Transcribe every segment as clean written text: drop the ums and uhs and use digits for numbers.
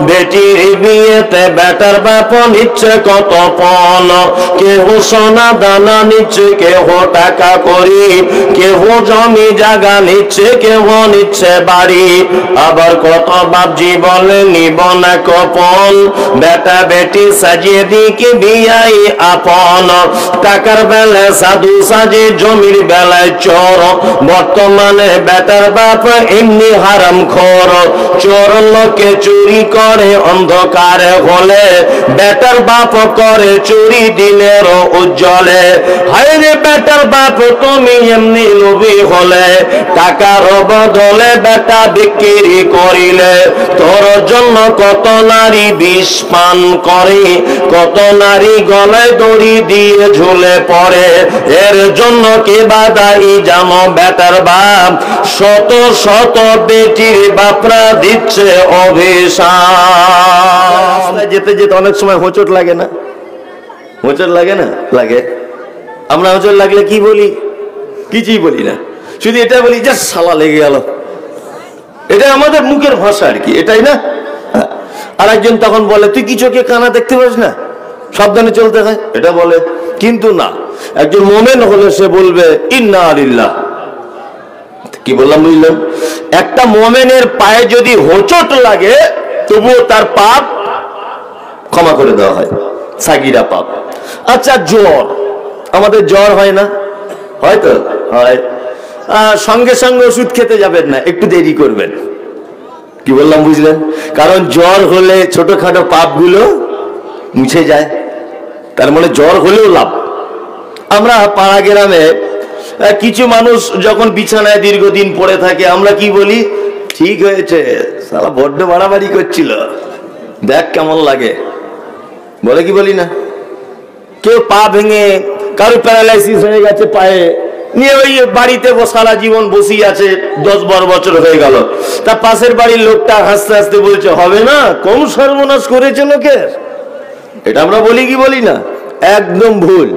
বেটির বিয়েতে বেটার বাপ নিচ্ছে কত পণ, কেহ সোনা দানা নিচ্ছে, কেহ টাকা করি, কেহ জমি জায়গা নিচ্ছে, কেহ নিচ্ছে বাড়ি। আবার কত বাপজি বলে নিব না কপন, বেটা বেটি সাজিয়ে দিকে বিয়াই আপন। টাকার বেলায় সাধু সাজে, জমির বেলায় চোর, বর্তমানে বেটার বাপ এমনি হারাম খোর। চোর লোকে চুরি করে অন্ধকারে হলে, বেটার বাপ করে চুরি দিনের উজ্জ্বলে। হায় রে বেটার বাপ তুমি এমনি লোভী হলে, টাকার বদলে বেটা বিক্রি করিলে। তোর জন্য কত নারী বিষ পান করে, কত নারী গলায় দড়ি দিয়ে ঝুলে পড়ে। এর জন্য কে বাদাই জানো বেটার বাপ, শত শত বেটির বাপরা দিচ্ছে অভিশাপ। যেতে যেতে অনেক সময় হোঁচট লাগে না? হোঁচট লাগে না? লাগে। আমরা হোঁচট লাগলে কি বলি? কিছুই বলি না, শুধু এটা বলি যে শালা লেগে গেল। এটা আমাদের মুখের ভাষা আর কি, এটাই না? আর একজন তখন বলে তুই কি চোখে কানা দেখতে পাস না, সাবধানে চলতে হয়, এটা বলে। কিন্তু না, একজন মোমেন হলে সে বলবে ইন্না লিল্লাহ। কি বললাম বুঝলাম? একটা মোমেনের পায়ে যদি হোঁচট লাগে তবুও তার পাপ ক্ষমা করে দেওয়া হয়, সাগিরা পাপ। আচ্ছা, জ্বর, আমাদের জ্বর হয় না? হয়তো হয়। সঙ্গে সঙ্গে ওষুধ খেতে যাবেন না, একটু দেরি করবেন। কি বললাম বুঝলেন? কারণ জ্বর হলে ছোটখাটো পাপগুলো মুছে যায়, তার মানে জ্বর হলেও লাভ। আমরা পাড়া গ্রামে কিছু মানুষ যখন বিছানায় দীর্ঘদিন পড়ে থাকে, আমরা কি বলি? ঠিক হয়েছে, সালা বড্ড বাড়াবাড়ি করছিল, দেখ কেমন লাগে, বলে কি বলি না? কেউ পা ভেঙে, কারো প্যারালাইসিস হয়ে গেছে পায়ে, নিয়ে ওই বাড়িতে সারা জীবন বসেই আছে, 10-12 বছর হয়ে গেল। তার পাশের বাড়ির লোকটা হাসতে হাসতে বলছে হবে না, কম সর্বনাশ করেছে লোকের। এটা আমরা বলি কি বলি না? একদম ভুল।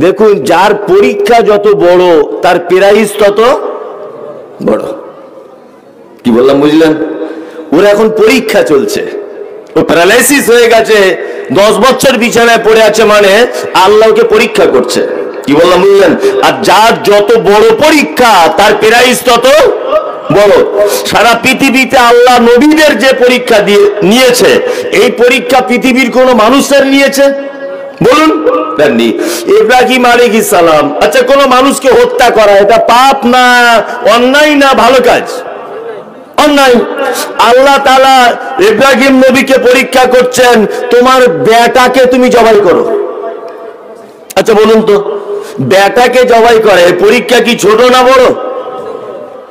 দেখুন, যার পরীক্ষা যত বড় তার প্রাইজ তত বড়। কি বললাম বুঝলেন? ওর এখন পরীক্ষা চলছে, ও প্যারালাইসিস হয়ে গেছে, 10 বছর বিছানায় পড়ে আছে, মানে আল্লাহকে পরীক্ষা করছে। কি বললাম বুঝলেন? আর যার যত বড় পরীক্ষা তার প্রাইজ তত বড়। সারা পৃথিবীতে আল্লাহ নবীদের যে পরীক্ষা দিয়ে নিয়েছে, এই পরীক্ষা পৃথিবীর কোন মানুষের নিয়েছে বলুন? ইব্রাহিম আলাইহিস সালাম। আচ্ছা, কোন মানুষকে হত্যা করা এটা পাপ না অন্যায় না ভালো কাজ? অন্যায়। আল্লাহ তাআলা ইব্রাহিম নবীকে পরীক্ষা করছেন, তোমার বেটাকে তুমি জবাই করো। আচ্ছা বলুন তো, বেটাকে জবাই করে পরীক্ষা কি ছোট না বড়?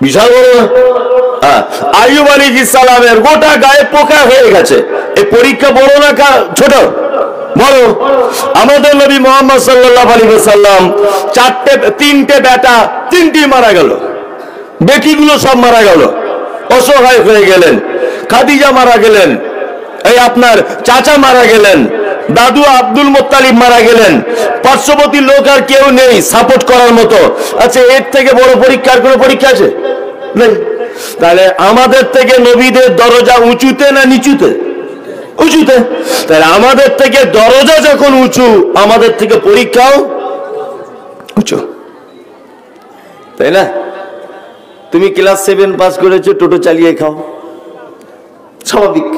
বিশাল বড়। আইয়ুব আলাইহিস সালামের গোটা গায়ে পোকা হয়ে গেছে, এই পরীক্ষা বড় না ছোট? বড়। আমাদের নবী মুহাম্মদ সাল্লাল্লাহু আলাইহি ওয়াসাল্লাম 3টে বেটা, 3টি মারা গেল, বেটিগুলো সব মারা গেল, অসহায় হয়ে গেলেন। খাদিজা মারা গেলেন, এই আপনার চাচা মারা গেলেন, দাদু আব্দুল মুত্তালিব মারা গেলেন, পার্শ্ববর্তী লোক আর কেউ নেই সাপোর্ট করার মতো। আচ্ছা, এর থেকে বড় পরীক্ষার কোন পরীক্ষা আছে? নেই। তাহলে আমাদের থেকে নবীদের দরজা উঁচুতে না নিচুতে? উঁচুতে। তাহলে আমাদের থেকে দরজা যখন উঁচু, আমাদের থেকে পরীক্ষাও উঁচু, তাই না? তুমি ক্লাস 7 পাস করেছো, টোটো চালিয়ে খাও, স্বাভাবিক।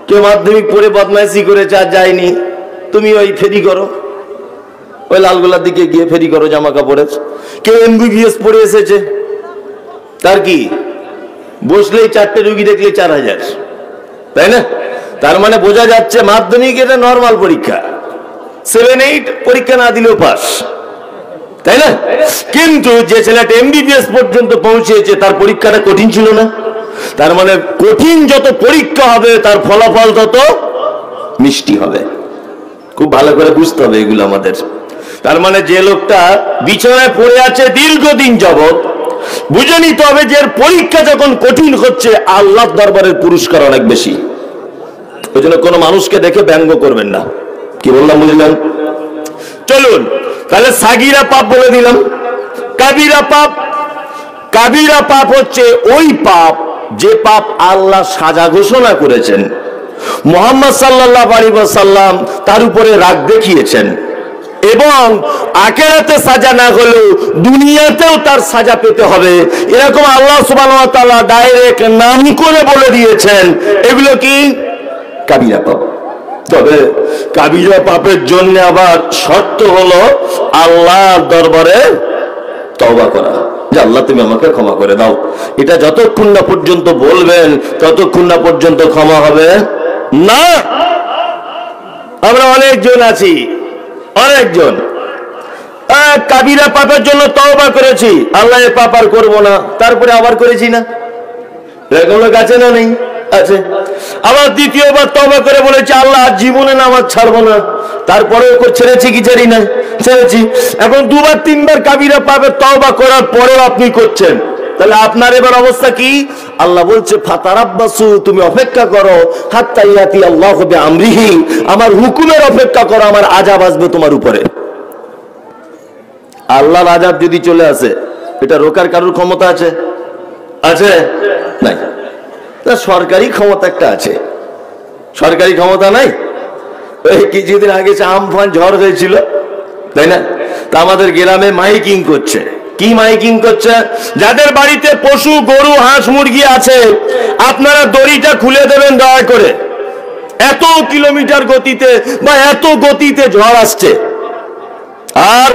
কেউ মাধ্যমিক পড়ে বদমাইশি করেছে আর যায়নি, তুমি ওই ফেরি করো, ওই লালগোলার দিকে গিয়ে ফেরি করো জামা কাপড়ের। কেউ MBBS পড়ে এসেছে, তার কি বসলেই 4টে রুগী দেখলে 4000, তাই না? তার মানে বোঝা যাচ্ছে মাধ্যমিক এটা নর্মাল পরীক্ষা, 7-8 পরীক্ষা না দিলেও পাস, তাই না? কিন্তু যে ছেলেটা MBBS পর্যন্ত পৌঁছেছে তার পরীক্ষাটা কঠিন ছিল না? তার মানে কঠিন যত পরীক্ষা হবে তার ফলাফল তত মিষ্টি হবে। খুব ভালো করে বুঝতে হবে এগুলো আমাদের। তার মানে যে লোকটা বিছানায় পড়ে আছে দীর্ঘদিন যাবত, বুঝে নিতে হবে যে পরীক্ষা যখন কঠিন হচ্ছে আল্লাহর দরবারের পুরস্কার অনেক বেশি। ওই জন্য কোনো মানুষকে দেখে ব্যঙ্গ করবেন না। কি বললাম বুঝলেন? চলুন তাহলে সাগিরা পাপ বলে দিলাম। কাবিরা পাপ, কাবিরা পাপ হচ্ছে ওই পাপ যে পাপ আল্লাহ সাজা ঘোষণা করেছেন। মুহাম্মদ সাল্লাল্লাহু আলাইহি ওয়াসাল্লাম তার উপরে রাগ দেখিয়েছেন এবং আখিরাতে সাজা না হলেও দুনিয়াতেও তার সাজা পেতে হবে, এরকম আল্লাহ সুবহানাহু ওয়া তাআলা ডাইরেক্ট নাম করে বলে দিয়েছেন। এগুলো কি? কাবিরা পাপ। তবে কাবিরা পাপের জন্য আবার শর্ত হলো আল্লাহর দরবারে তওবা করা, যে আল্লাহ তুমি আমাকে ক্ষমা করে দাও। এটা যতক্ষণ না পর্যন্ত বলবেন ততক্ষণ না পর্যন্ত ক্ষমা হবে না। আমরা অনেকজন আছি, অনেকজন কাবিরা পাপের জন্য তওবা করেছি, আল্লাহ এ পাপ আর করবো না, তারপরে আবার করেছি না, এরকম লোক আছে না? নেই? আছে। আবার দ্বিতীয়বার তওবা করে বলেছি আল্লাহ জীবনে নামাজ ছাড়বো না, তারপরেও ছেড়েছি কি ছাড়ি না? ছেড়েছি। এখন দুবার তিনবার কাবিরা পাপের তওবা করার পরেও আপনি করছেন, তাহলে আপনার এবার অবস্থা কি? আল্লাহ বলছে ফাতারাব্বাসু, তুমি অপেক্ষা করো, হাত্তা ইয়াতি আল্লাহু বিআমরিহি, আমার হুকুমের অপেক্ষা করো, আমার আযাব আসবে তোমার উপরে। আল্লাহর আযাব যদি চলে আসে, এটা রোকার কারোর ক্ষমতা আছে? আছে? নাই। সরকারি ক্ষমতা একটা আছে, সরকারি ক্ষমতা নাই? ওই কিছুদিন আগে আমফান ঝড় হয়েছিল, তাই না? তা আমাদের গ্রামে মাইকিং করছে। কি মাইকিং করছে? যাদের বাড়িতে পশু, গরু, হাঁস, মুরগি আছে, আপনারা দড়িটা খুলে দেবেন দয়া করে, এত কিলোমিটার গতিতে বা এত গতিতে ঝড় আসছে। আর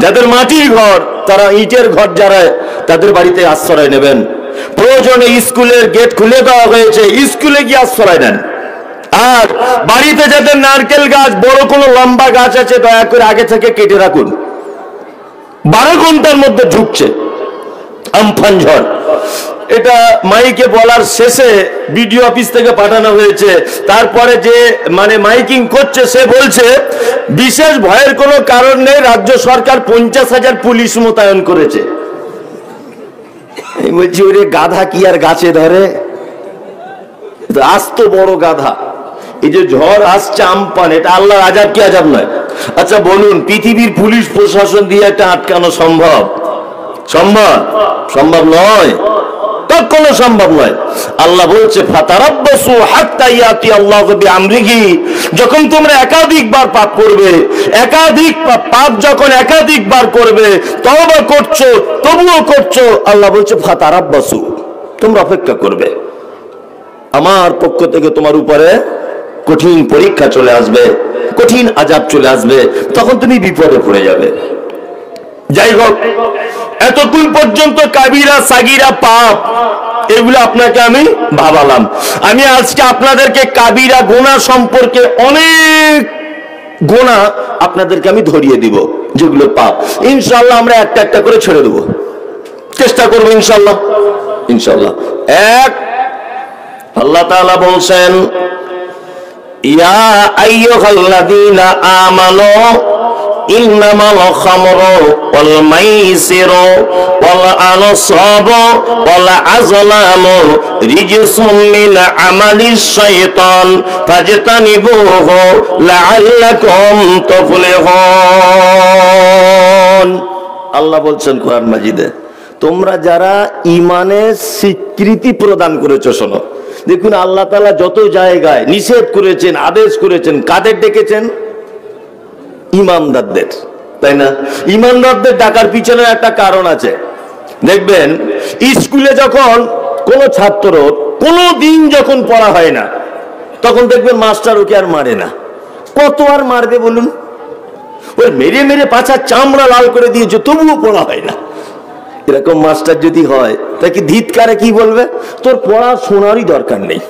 যাদের মাটির ঘর, তারা ইটের ঘর যারা, তাদের বাড়িতে আশ্রয় নেবেন। প্রয়োজনে স্কুলের গেট খুলে দেওয়া হয়েছে, স্কুলে গিয়ে আশ্রয় নেন। আর বাড়িতে যাদের নারকেল গাছ, বড় কোনো লম্বা গাছ আছে, দয়া করে আগে থেকে কেটে রাখুন। 12 ঘন্টার মধ্যে ঢুকছে আমফান ঝড়। এটা মাইকে বলার শেষে বিডিও অফিস থেকে পাঠানো হয়েছে। তারপরে যে মাইকিং করছে সে বলছে বিশেষ ভয়ের কোনো কারণ নেই, রাজ্য সরকার 50,000 পুলিশ মোতায়েন করেছে। বলছি ওরে গাধা কি আর গাছে ধরে? আস্ত বড় গাধা। এই যে ঝড় আসছে আমফান, এটা আল্লাহর আযাব কি আযাব নয়? আচ্ছা বলুন, পৃথিবীর পুলিশ প্রশাসন দিয়ে এটা আটকানো সম্ভব? সম্ভব? সম্ভব নয়, কখনো সম্ভব নয়। আল্লাহ বলছে ফাতারাব্বাসু হাত্তা ইয়াতি আল্লাহু বিআমরিহি, যখন তোমরা একাধিকবার পাপ করবে, একাধিক পাপ যখন একাধিকবার করবে, তওবা করছো তবুও করছো, আল্লাহ বলছে ফাতারাব্বাসু, তোমরা অপেক্ষা করবে, আমার পক্ষ থেকে তোমার উপরে কঠিন পরীক্ষা চলে আসবে, কঠিন আযাব চলে আসবে, তখন তুমি বিপদে পড়ে যাবে। যাই হোক, এতক্ষণ পর্যন্ত কাবিরা সাগিরা পাপ এগুলো আপনাকে আমি ভাবালাম। আমি আজকে আপনাদেরকে কাবিরা গুনাহ সম্পর্কে অনেক গুনাহ আপনাদেরকে আমি ধরিয়ে দিব, যেগুলো পাপ। ইনশাআল্লাহ আমরা একটা একটা করে ছেড়ে দেব, চেষ্টা করবো ইনশাআল্লাহ। ইনশাআল্লাহ। এক, আল্লাহ তাআলা বলছেন ইয়া আইয়ুহাল্লাযীনা আমানু ইন্নামাল খামরু ওয়াল মাইসিরু ওয়াল আনসাবু ওয়াল আযলামু রিজসুম মিন আমালিশ শাইতান ফাজতানিবুহু লাআল্লাকুম তুফলিহুন। আল্লাহ বলছেন কোরআন মাজিদে, তোমরা যারা ঈমানের স্বীকৃতি প্রদান করেছো, শোনো, দেখুন আল্লাহ তাআলা যত জায়গায় নিষেধ করেছেন, আদেশ করেছেন, কাদের ডেকেছেন? ইমানদারদের, তাই না? ইমানদারদের ডাকার পিছনে একটা কারণ আছে। দেখবেন স্কুলে যখন কোনো ছাত্র কোনো দিন যখন পড়া হয় না, তখন দেখবেন মাস্টার ওকে আর মারে না। কত আর মারবে বলুন? ওই মেরে মেরে পাছার চামড়া লাল করে দিয়েছে, তবুও পড়া হয় না। এরকম মাস্টার যদি হয় তাকে ধিৎকারে কি বলবে? তোর পড়াশোনারই দরকার নেই,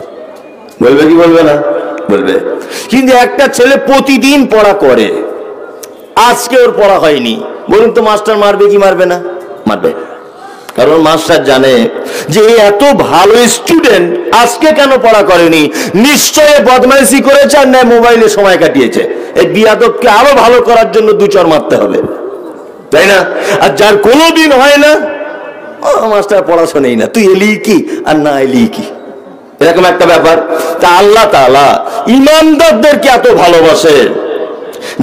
বলবে কি বলবে না? বলবে। কিন্তু একটা ছেলে প্রতিদিন পড়া করে, আজকে ওর পড়া হয়নি, বলুন তো মাস্টার মারবে কি মারবে না? মারবে। কারণ মাস্টার জানে যে এত ভালো স্টুডেন্ট আজকে কেন পড়া করেনি, নিশ্চয়ই বদমাইশি করেছে আর না মোবাইলে সময় কাটিয়েছে। এই বিয়াদবকে আরো ভালো করার জন্য 2 চড় মারতে হবে, তাই না? আর যার কোনোদিন হয় না, ও মাস্টার পড়াশোনাই না, তুই এলি কি আর না এলি কি, এরকম একটা ব্যাপার। তা আল্লাহ তাআলা ইমানদারদেরকে এত ভালোবাসে,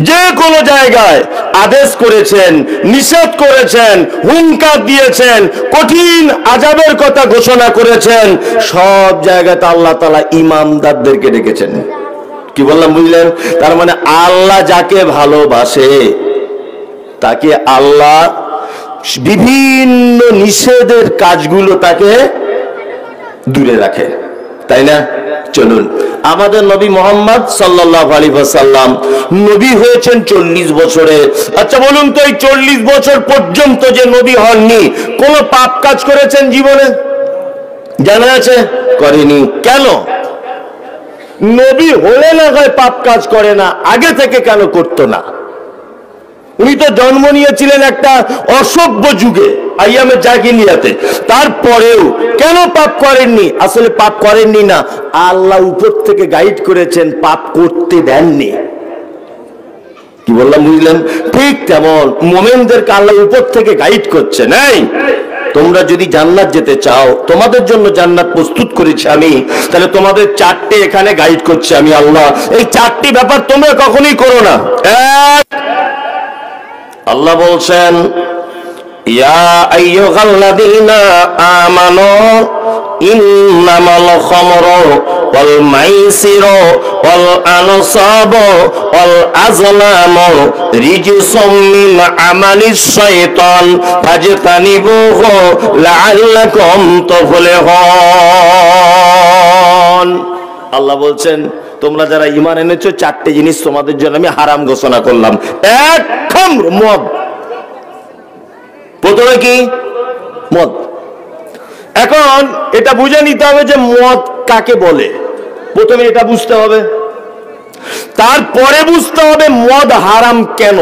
যে কোনো জায়গায় আদেশ করেছেন, নিষেধ করেছেন, হুঙ্কার দিয়েছেন, কঠিন আযাবের কথা ঘোষণা করেছেন, সব জায়গাতে আল্লাহ তাআলা ইমানদারদেরকে ডেকেছেন। কি বললাম বুঝলেন? তার মানে আল্লাহ যাকে ভালোবাসে তাকে আল্লাহ বিভিন্ন নিষেধের কাজগুলো তাকে দূরে রাখে, তাই না? চলুন, আমাদের নবী মুহাম্মদ সাল্লাল্লাহু আলাইহি ওয়াসাল্লাম নবী হয়েছেন 40 বছরে। আচ্ছা বলুন তো, এই 40 বছর পর্যন্ত যে নবী হননি, কোন পাপ কাজ করেছেন জীবনে? জানা আছে? করেনি। কেন? নবী হলে না হয় পাপ কাজ করে না, আগে থেকে কেন করতো না? উনি তো জন্ম নিয়েছিলেন একটা অসভ্য যুগে, আইয়ামে জাহিলিয়াতে, তারপরেও কেন পাপ করেননি? আসলে পাপ করেননি না, আল্লাহ উপর থেকে গাইড করেছেন, পাপ করতে দেননি। কি বললাম বুঝলেন? ঠিক তেমন মুমিনদেরকে আল্লাহ উপর থেকে গাইড করছে, নাই তোমরা যদি জান্নাত যেতে চাও, তোমাদের জন্য জান্নাত প্রস্তুত করেছি আমি, তাহলে তোমাদের 4টে এখানে গাইড করছে আমি আল্লাহ। এই 4টি ব্যাপার তোমরা কখনোই করো না। এক, আল্লাহ বলছেন, ইয়া আইয়ুহাল্লাযীনা আমানু ইন্নামাল খামরু ওয়াল মাইসিরু ওয়াল আনসাবু ওয়াল আজলামু রিজসুম মিন আমালিশ শাইতান ফাজতানিবুহু লাআল্লাকুম তুফলিহুন। আল্লাহ বলছেন, তোমরা যারা ঈমান এনেছো, 4টে জিনিস তোমাদের জন্য আমি হারাম ঘোষণা করলাম। এক, খামর, মদ। প্রথমে কি? মদ। এখন এটা বুঝে নিতে হবে যে মদ কাকে বলে। প্রথমে এটা বুঝতে হবে, তারপরে বুঝতে হবে মদ হারাম কেন,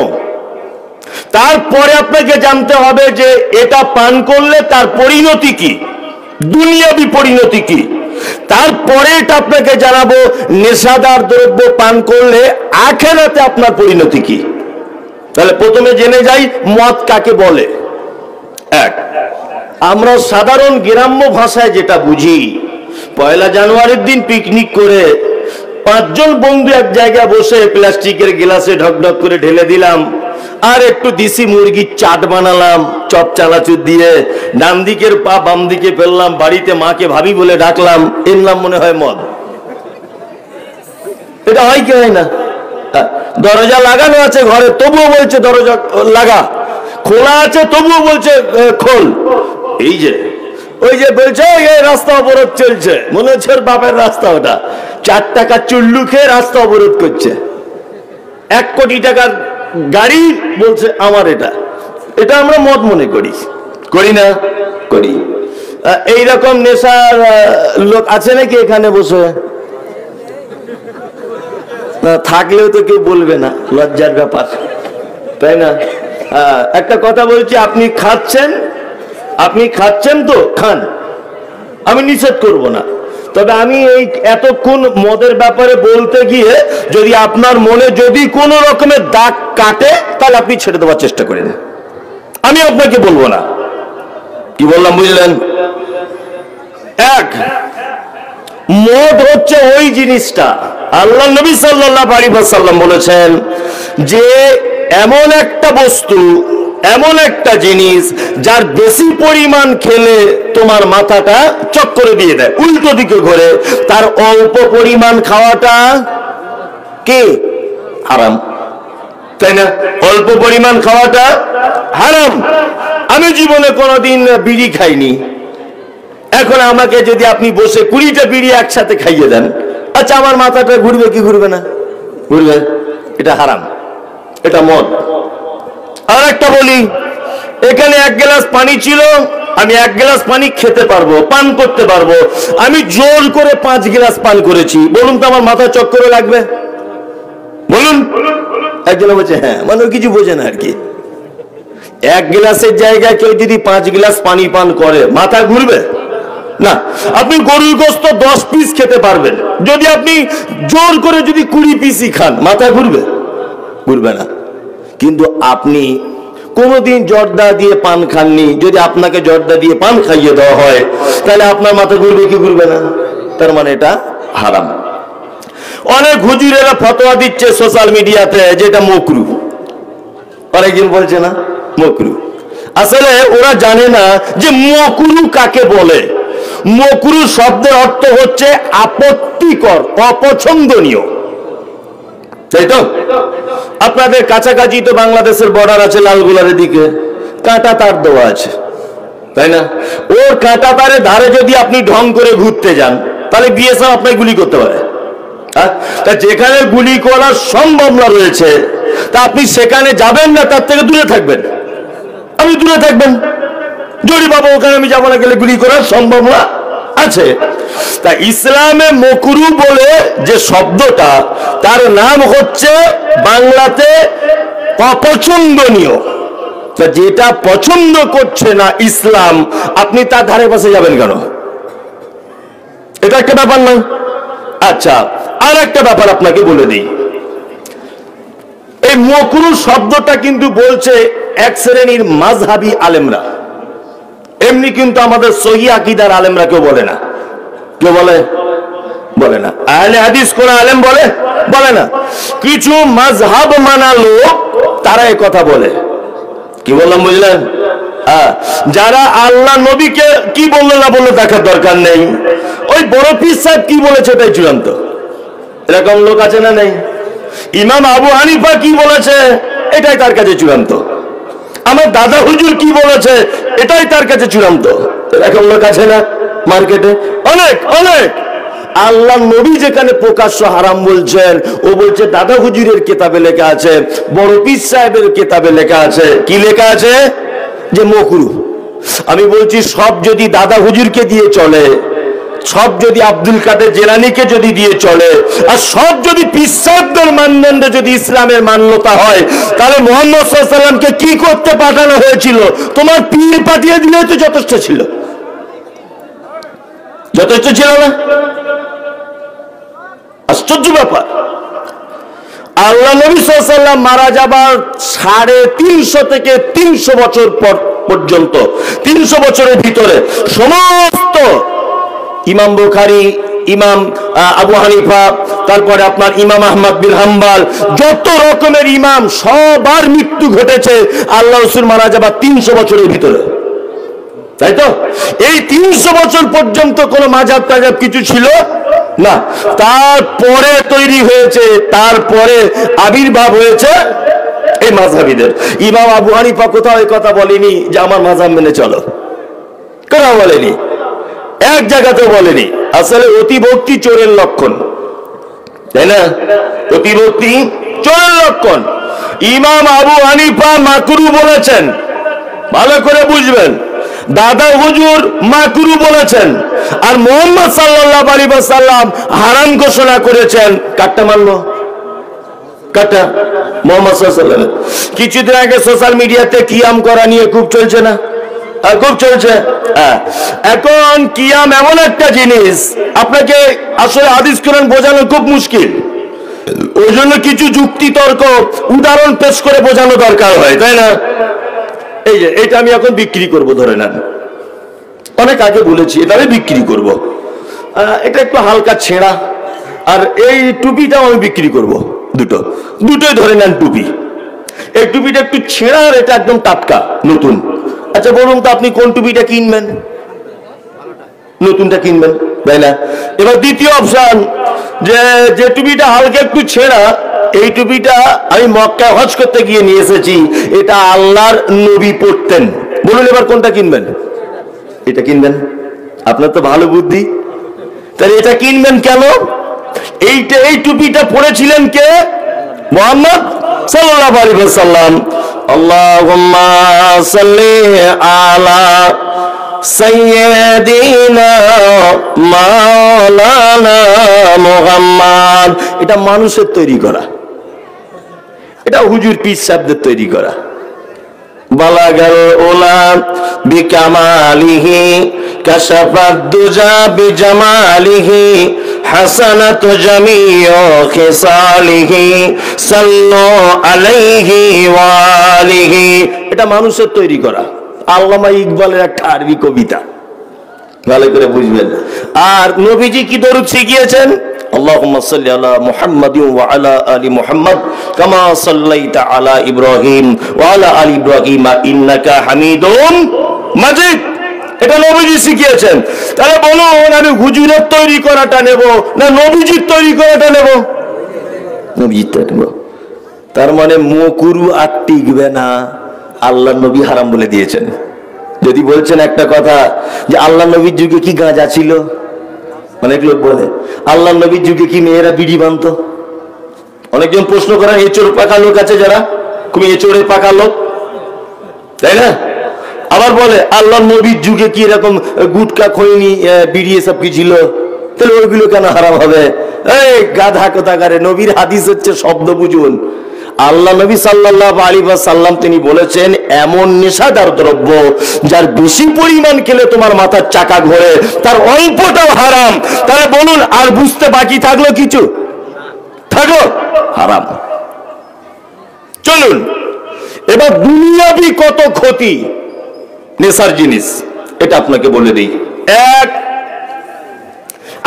তারপরে আপনাকে জানতে হবে যে এটা পান করলে তার পরিণতি কি, দুনিয়াবি পরিণতি কি, তারপরে এটা আপনাকে জানাবো নেশাদার দ্রব্য পান করলে আখিরাতে আপনার পরিণতি কি। তাহলে প্রথমে জেনে যাই মদ কাকে বলে। এক, আমরা সাধারণ গ্রাম্য ভাষায় যেটা বুঝি, 1 জানুয়ারির দিন পিকনিক করে 5 জন বন্ধু এক জায়গায় বসে প্লাস্টিকের গ্লাসে ঢকঢক করে ঢেলে দিলাম, আর একটু দেশি মুরগির চাট বানালাম চপ চানাচুর দিয়ে, ডান দিকের পা বাম দিকে ফেললাম, বাড়িতে মাকে ভাবি বলে ডাকলাম, এর নাম মনে হয় মদ। এটা হয় কি হয় না? দরজা লাগানো আছে ঘরে, তবুও বলছে দরজা লাগা, খোলা আছে তবুও বলছে খোল। এই যে ওই যে বলছে এই রাস্তা অবরোধ চলছে, মনে হচ্ছে ওর বাপের রাস্তা, ওটা 4 টাকা চুল্লু খেয়ে রাস্তা অবরোধ করছে। 1 কোটি টাকার গাড়ি বলছে আমার এটা। এটা আমরা মদ মনে করি, করি না? করি। এইরকম নেশার লোক আছে নাকি এখানে বসে? থাকলেও তো কেউ বলবে না, লজ্জার ব্যাপার, তাই না? একটা কথা বলছি, আপনি খাচ্ছেন তো খান, আমি নিষেধ করব না, তবে আমি এই এতক্ষণ মদের ব্যাপারে বলতে গিয়ে যদি আপনার মনে যদি কোনো রকমের দাগ কাটে, তাহলে আপনি ছেড়ে দেওয়ার চেষ্টা করেন, আমি আপনাকে বলবো না। কি বললাম বুঝলেন? এক, মদ হচ্ছে ওই জিনিসটা, আল্লাহ নবী সাল্লাল্লাহু আলাইহি ওয়াসাল্লাম বলেছেন যে এমন একটা বস্তু, এমন একটা জিনিস যার বেশি পরিমাণ খেলে তোমার মাথাটা চক্করে দিয়ে দেয়, উল্টো দিকে ঘোরে, তার অল্প পরিমাণ খাওয়াটা কি? হারাম, তাই না? অল্প পরিমাণ খাওয়াটা হারাম। আমি জীবনে কোনোদিন বিড়ি খাইনি, এখন আমাকে যদি আপনি বসে 20টা বিড়ি একসাথে খাইয়ে দেন, আচ্ছা আমার মাথাটা ঘুরবে কি ঘুরবে না? ঘুরবে। এটা হারাম, এটা মদ। আর একটা বলি, এখানে 1 গ্লাস পানি ছিল, আমি 1 গ্লাস পানি খেতে পারবো, পান করতে পারবো, আমি জোর করে 5 গ্লাস পান করেছি, বলুন তো আমার মাথা চক্করে লাগবে? বলুন। একজন বলছে হ্যাঁ, মানে কিছু বোঝে না আর কি। 1 গ্লাসের জায়গায় কেউ যদি 5 গ্লাস পানি পান করে, মাথা ঘুরবে না? আপনি গরুর গোশত 10 পিস খেতে পারবেন, যদি আপনি জোর করে যদি 20 পিসই খান, মাথা ঘুরবে? ঘুরবে না। কিন্তু আপনি কোনোদিন জর্দা দিয়ে পান খাননি, যদি আপনাকে জর্দা দিয়ে পান খাইয়ে দেওয়া হয়, তাহলে আপনার মাথা ঘুরবে কি ঘুরবে না? তার মানে এটা হারাম। অনেক হুজুরেরা ফতোয়া দিচ্ছে সোশ্যাল মিডিয়াতে যেটা মকরু, অনেকজন বলছে না মকরু। আসলে ওরা জানে না যে মকরু কাকে বলে। মকরু শব্দের অর্থ হচ্ছে আপত্তিকর, অপছন্দনীয়, তাই তো? আপনাদের কাছাকাছি তো বাংলাদেশের বর্ডার আছে, লালগোলার দিকে কাঁটা তার দেওয়া আছে, তাই না? ওর কাঁটা তারের ধারে যদি আপনি ঢং করে ঘুরতে যান তাহলে বিএসএফ আপনাকে গুলি করতে পারে। তা যেখানে গুলি করার সম্ভাবনা রয়েছে তা আপনি সেখানে যাবেন না, তার থেকে দূরে থাকবেন। আপনি দূরে থাকবেন, যদি বাবা ওখানে আমি যাবো না, গেলে গুলি করার সম্ভাবনা আছে। তা ইসলামে মকরু বলে যে শব্দটা, তার নাম হচ্ছে বাংলাতে অপছন্দনীয়। তা যেটা পছন্দ করছে না ইসলাম, আপনি তার ধারে পাশে যাবেন কেন? এটা একটা ব্যাপার না? আচ্ছা, আর একটা ব্যাপার আপনাকে বলে দিই। এই মকরু শব্দটা কিন্তু বলছে এক শ্রেণীর মাযহাবী আলেমরা, এমনি কিন্তু আমাদের সহি আকীদার আলেমরা কেউ বলে না। কেউ বলে? বলে না। আহলে হাদিস কোন আলেম বলে? বলে না। কিছু মাযহাব মানা লোক তারা এই কথা বলে। কি বললাম বুঝলেন? যারা আল্লাহ নবীকে কি বললো না বললো দেখার দরকার নেই, ওই বড় পীর সাহেব কি বলেছে এটাই চূড়ান্ত, এরকম লোক আছে না নেই? ইমাম আবু হানিফা কি বলেছে এটাই তার কাছে চূড়ান্ত, আমার দাদা হুজুর কি বলেছে এটাই তার কাছে চূড়ান্ত, এরকম লোক আছে না মার্কেটে? অনেক অনেক। আল্লাহ নবী যেখানে প্রকাশ্য হারাম বলছেন, ও বলছে দাদা হুজুরের কিতাবে লেখা আছে, বড় পীর সাহেবের কিতাবে লেখা আছে। কি লেখা আছে? যে মকরু। আমি বলছি সব যদি দাদা হুজুরকে দিয়ে চলে, সব যদি আব্দুল কাদের জিলানীকে যদি দিয়ে চলে, আর সব যদি পীর সাহেবদের মানদণ্ডে যদি ইসলামের মান্যতা হয়, তাহলে মুহাম্মদ সাল্লাল্লাহু আলাইহি ওয়াসাল্লামকে কি করতে পাঠানো হয়েছিল? তোমার পীর পাঠিয়ে দিলে তো যথেষ্ট ছিল, যথেষ্ট ছিল না? আশ্চর্য ব্যাপার। আল্লাহ নবী সাল্লাল্লাহু আলাইহি ওয়াসাল্লাম মারা যাবার 350 থেকে 300 বছর পর্যন্ত, 300 বছরের ভিতরে সমস্ত ইমাম বুখারী, ইমাম আবু হানিফা, তারপরে আপনার ইমাম আহমদ বিন হাম্বল, যত রকমের ইমাম সবার মৃত্যু ঘটেছে আল্লাহ রাসূল মারা যাবার 300 বছরের ভিতরে, তাই তো? এই 300 বছর পর্যন্ত কোন মাযহাব তাযহাব কিছু ছিল না। তারপরে তৈরি হয়েছে, তারপরে আবির্ভাব হয়েছে এই মাযহাবীদের। ইমাম আবু হানিফা কোথাও এই কথা বলেনি যে আমার মাযহাব মেনে চলো, কোথাও বলেনি, এক জায়গাতেও বলেনি। আসলে অতিভক্তি চোরের লক্ষণ, তাই না? অতিভক্তি চোরের লক্ষণ। ইমাম আবু হানিফা মাকরু বলেছেন, ভালো করে বুঝবেন। দাদা হুজুর মাকরু বলেছেন, আর মুহাম্মদ সাল্লাল্লাহু আলাইহি ওয়াসাল্লাম হারাম ঘোষণা করেছেন। কাটটা মানলো? কাটটা মুহাম্মদ সাল্লাল্লাহু আলাইহি ওয়াসাল্লাম। কিছুদিন আগে সোশ্যাল মিডিয়াতে কিয়াম করা নিয়ে খুব চলছে না? খুব চলছে। এখন কিয়াম এমন একটা জিনিস, আপনাকে আসলে হাদিস কোরআন বোঝানো খুব মুশকিল। ওই জন্য কিছু যুক্তি তর্ক উদাহরণ পেশ করে বোঝানো দরকার হয়, তাই না? এই যে এটা আমি এখন বিক্রি করব, ধরে নেন, অনেক আগে বলেছি এটা আমি বিক্রি করব। এটা একটু হালকা ছেঁড়া, আর এই টুপিটাও আমি বিক্রি করব। দুটোই ধরে নেন টুপি। এই টুপিটা একটু ছেঁড়া, আর এটা একদম টাটকা নতুন। আচ্ছা বলুন তো আপনি কোন টুপিটা কিনবেন? নতুনটা কিনবেন, তাই না? এবার দ্বিতীয় অপশন, যে টুপিটা হালকা একটু ছেঁড়া, এই টুপিটা আমি মক্কায় হজ করতে গিয়ে নিয়ে এসেছি, এটা আল্লাহর নবী পরতেন। বলুন এবার কোনটা কিনবেন? এটা কিনবেন। আপনার তো ভালো বুদ্ধি, তাহলে এটা কিনবেন কেন? এই টুপিটা পরেছিলেন কে? মুহাম্মদ সাল্লাল্লাহু আলাইহি ওয়াসাল্লাম। আল্লাহুম্মা সাল্লি আলা সাইয়্যিদিনা মাওলানা মুহাম্মদ। এটা মানুষের তৈরি করা, এটা হুজুর পীর সাহেবদের তৈরি করা। বালাগাল উলা বিকামালিহি কাশাফাদ দুজা বিজামালিহি হাসানাত জামিউ খিসালিহি সাল্লু আলাইহি ওয়া আলিহি। এটা মানুষের তৈরি করা। আল্লামা ইকবালের একটা আরবি কবিতা, ভালো করে বুঝবেন। আর নবীজি কি দরুদ শিখিয়েছেন? আল্লাহুম্মা সাল্লি আলা মুহাম্মাদিন ওয়া আলা আলি মুহাম্মাদ কামা সাল্লাইতা আলা ইব্রাহিম ওয়া আলা আলি ইব্রাহিম ইন্নাকা হামিদুম মাজিদ। এটা নবীজি শিখিয়েছেন। তাহলে বলুন, আমি হুজুরের তৈরি করাটা নেব না নবীজির তৈরি করাটা নেব? নবীজিরটা নেব। তার মানে মকুরু আর টিকবে না, আল্লাহ নবী হারাম বলে দিয়েছেন। যদি বলছেন একটা কথা যে আল্লাহ নবীর যুগে কি গাঁজা ছিল, অনেক লোক বলে আল্লাহ নবীর যুগে কি মেয়েরা বিড়ি বানত। অনেকজন প্রশ্ন করেন, এঁচড় পাকা লোক আছে যারা খুব এঁচড়ের পাকা লোক, তাই না? আবার বলে আল্লাহ নবীর যুগে কি এরকম গুটকা খৈনি বিড়ি এসব কি ছিল, তাহলে ওইগুলো কেন হারাম হবে? এই গাধা কোথাকারে, নবীর হাদিস হচ্ছে শব্দ বুঝুন। আল্লাহ নবী সাল্লাল্লাহু আলাইহি ওয়াসাল্লাম তিনি বলেছেন, এমন নেশাদার দ্রব্য যার বেশি পরিমাণ খেলে তোমার মাথার চাকা ঘোরে, তার অল্পটাও হারাম। তাহলে বলুন, আর বুঝতে বাকি থাকলো কিছু? থাকলো? হারাম। চলুন এবার দুনিয়াবি কত ক্ষতি নেশার জিনিস, এটা আপনাকে বলে দিই। এক,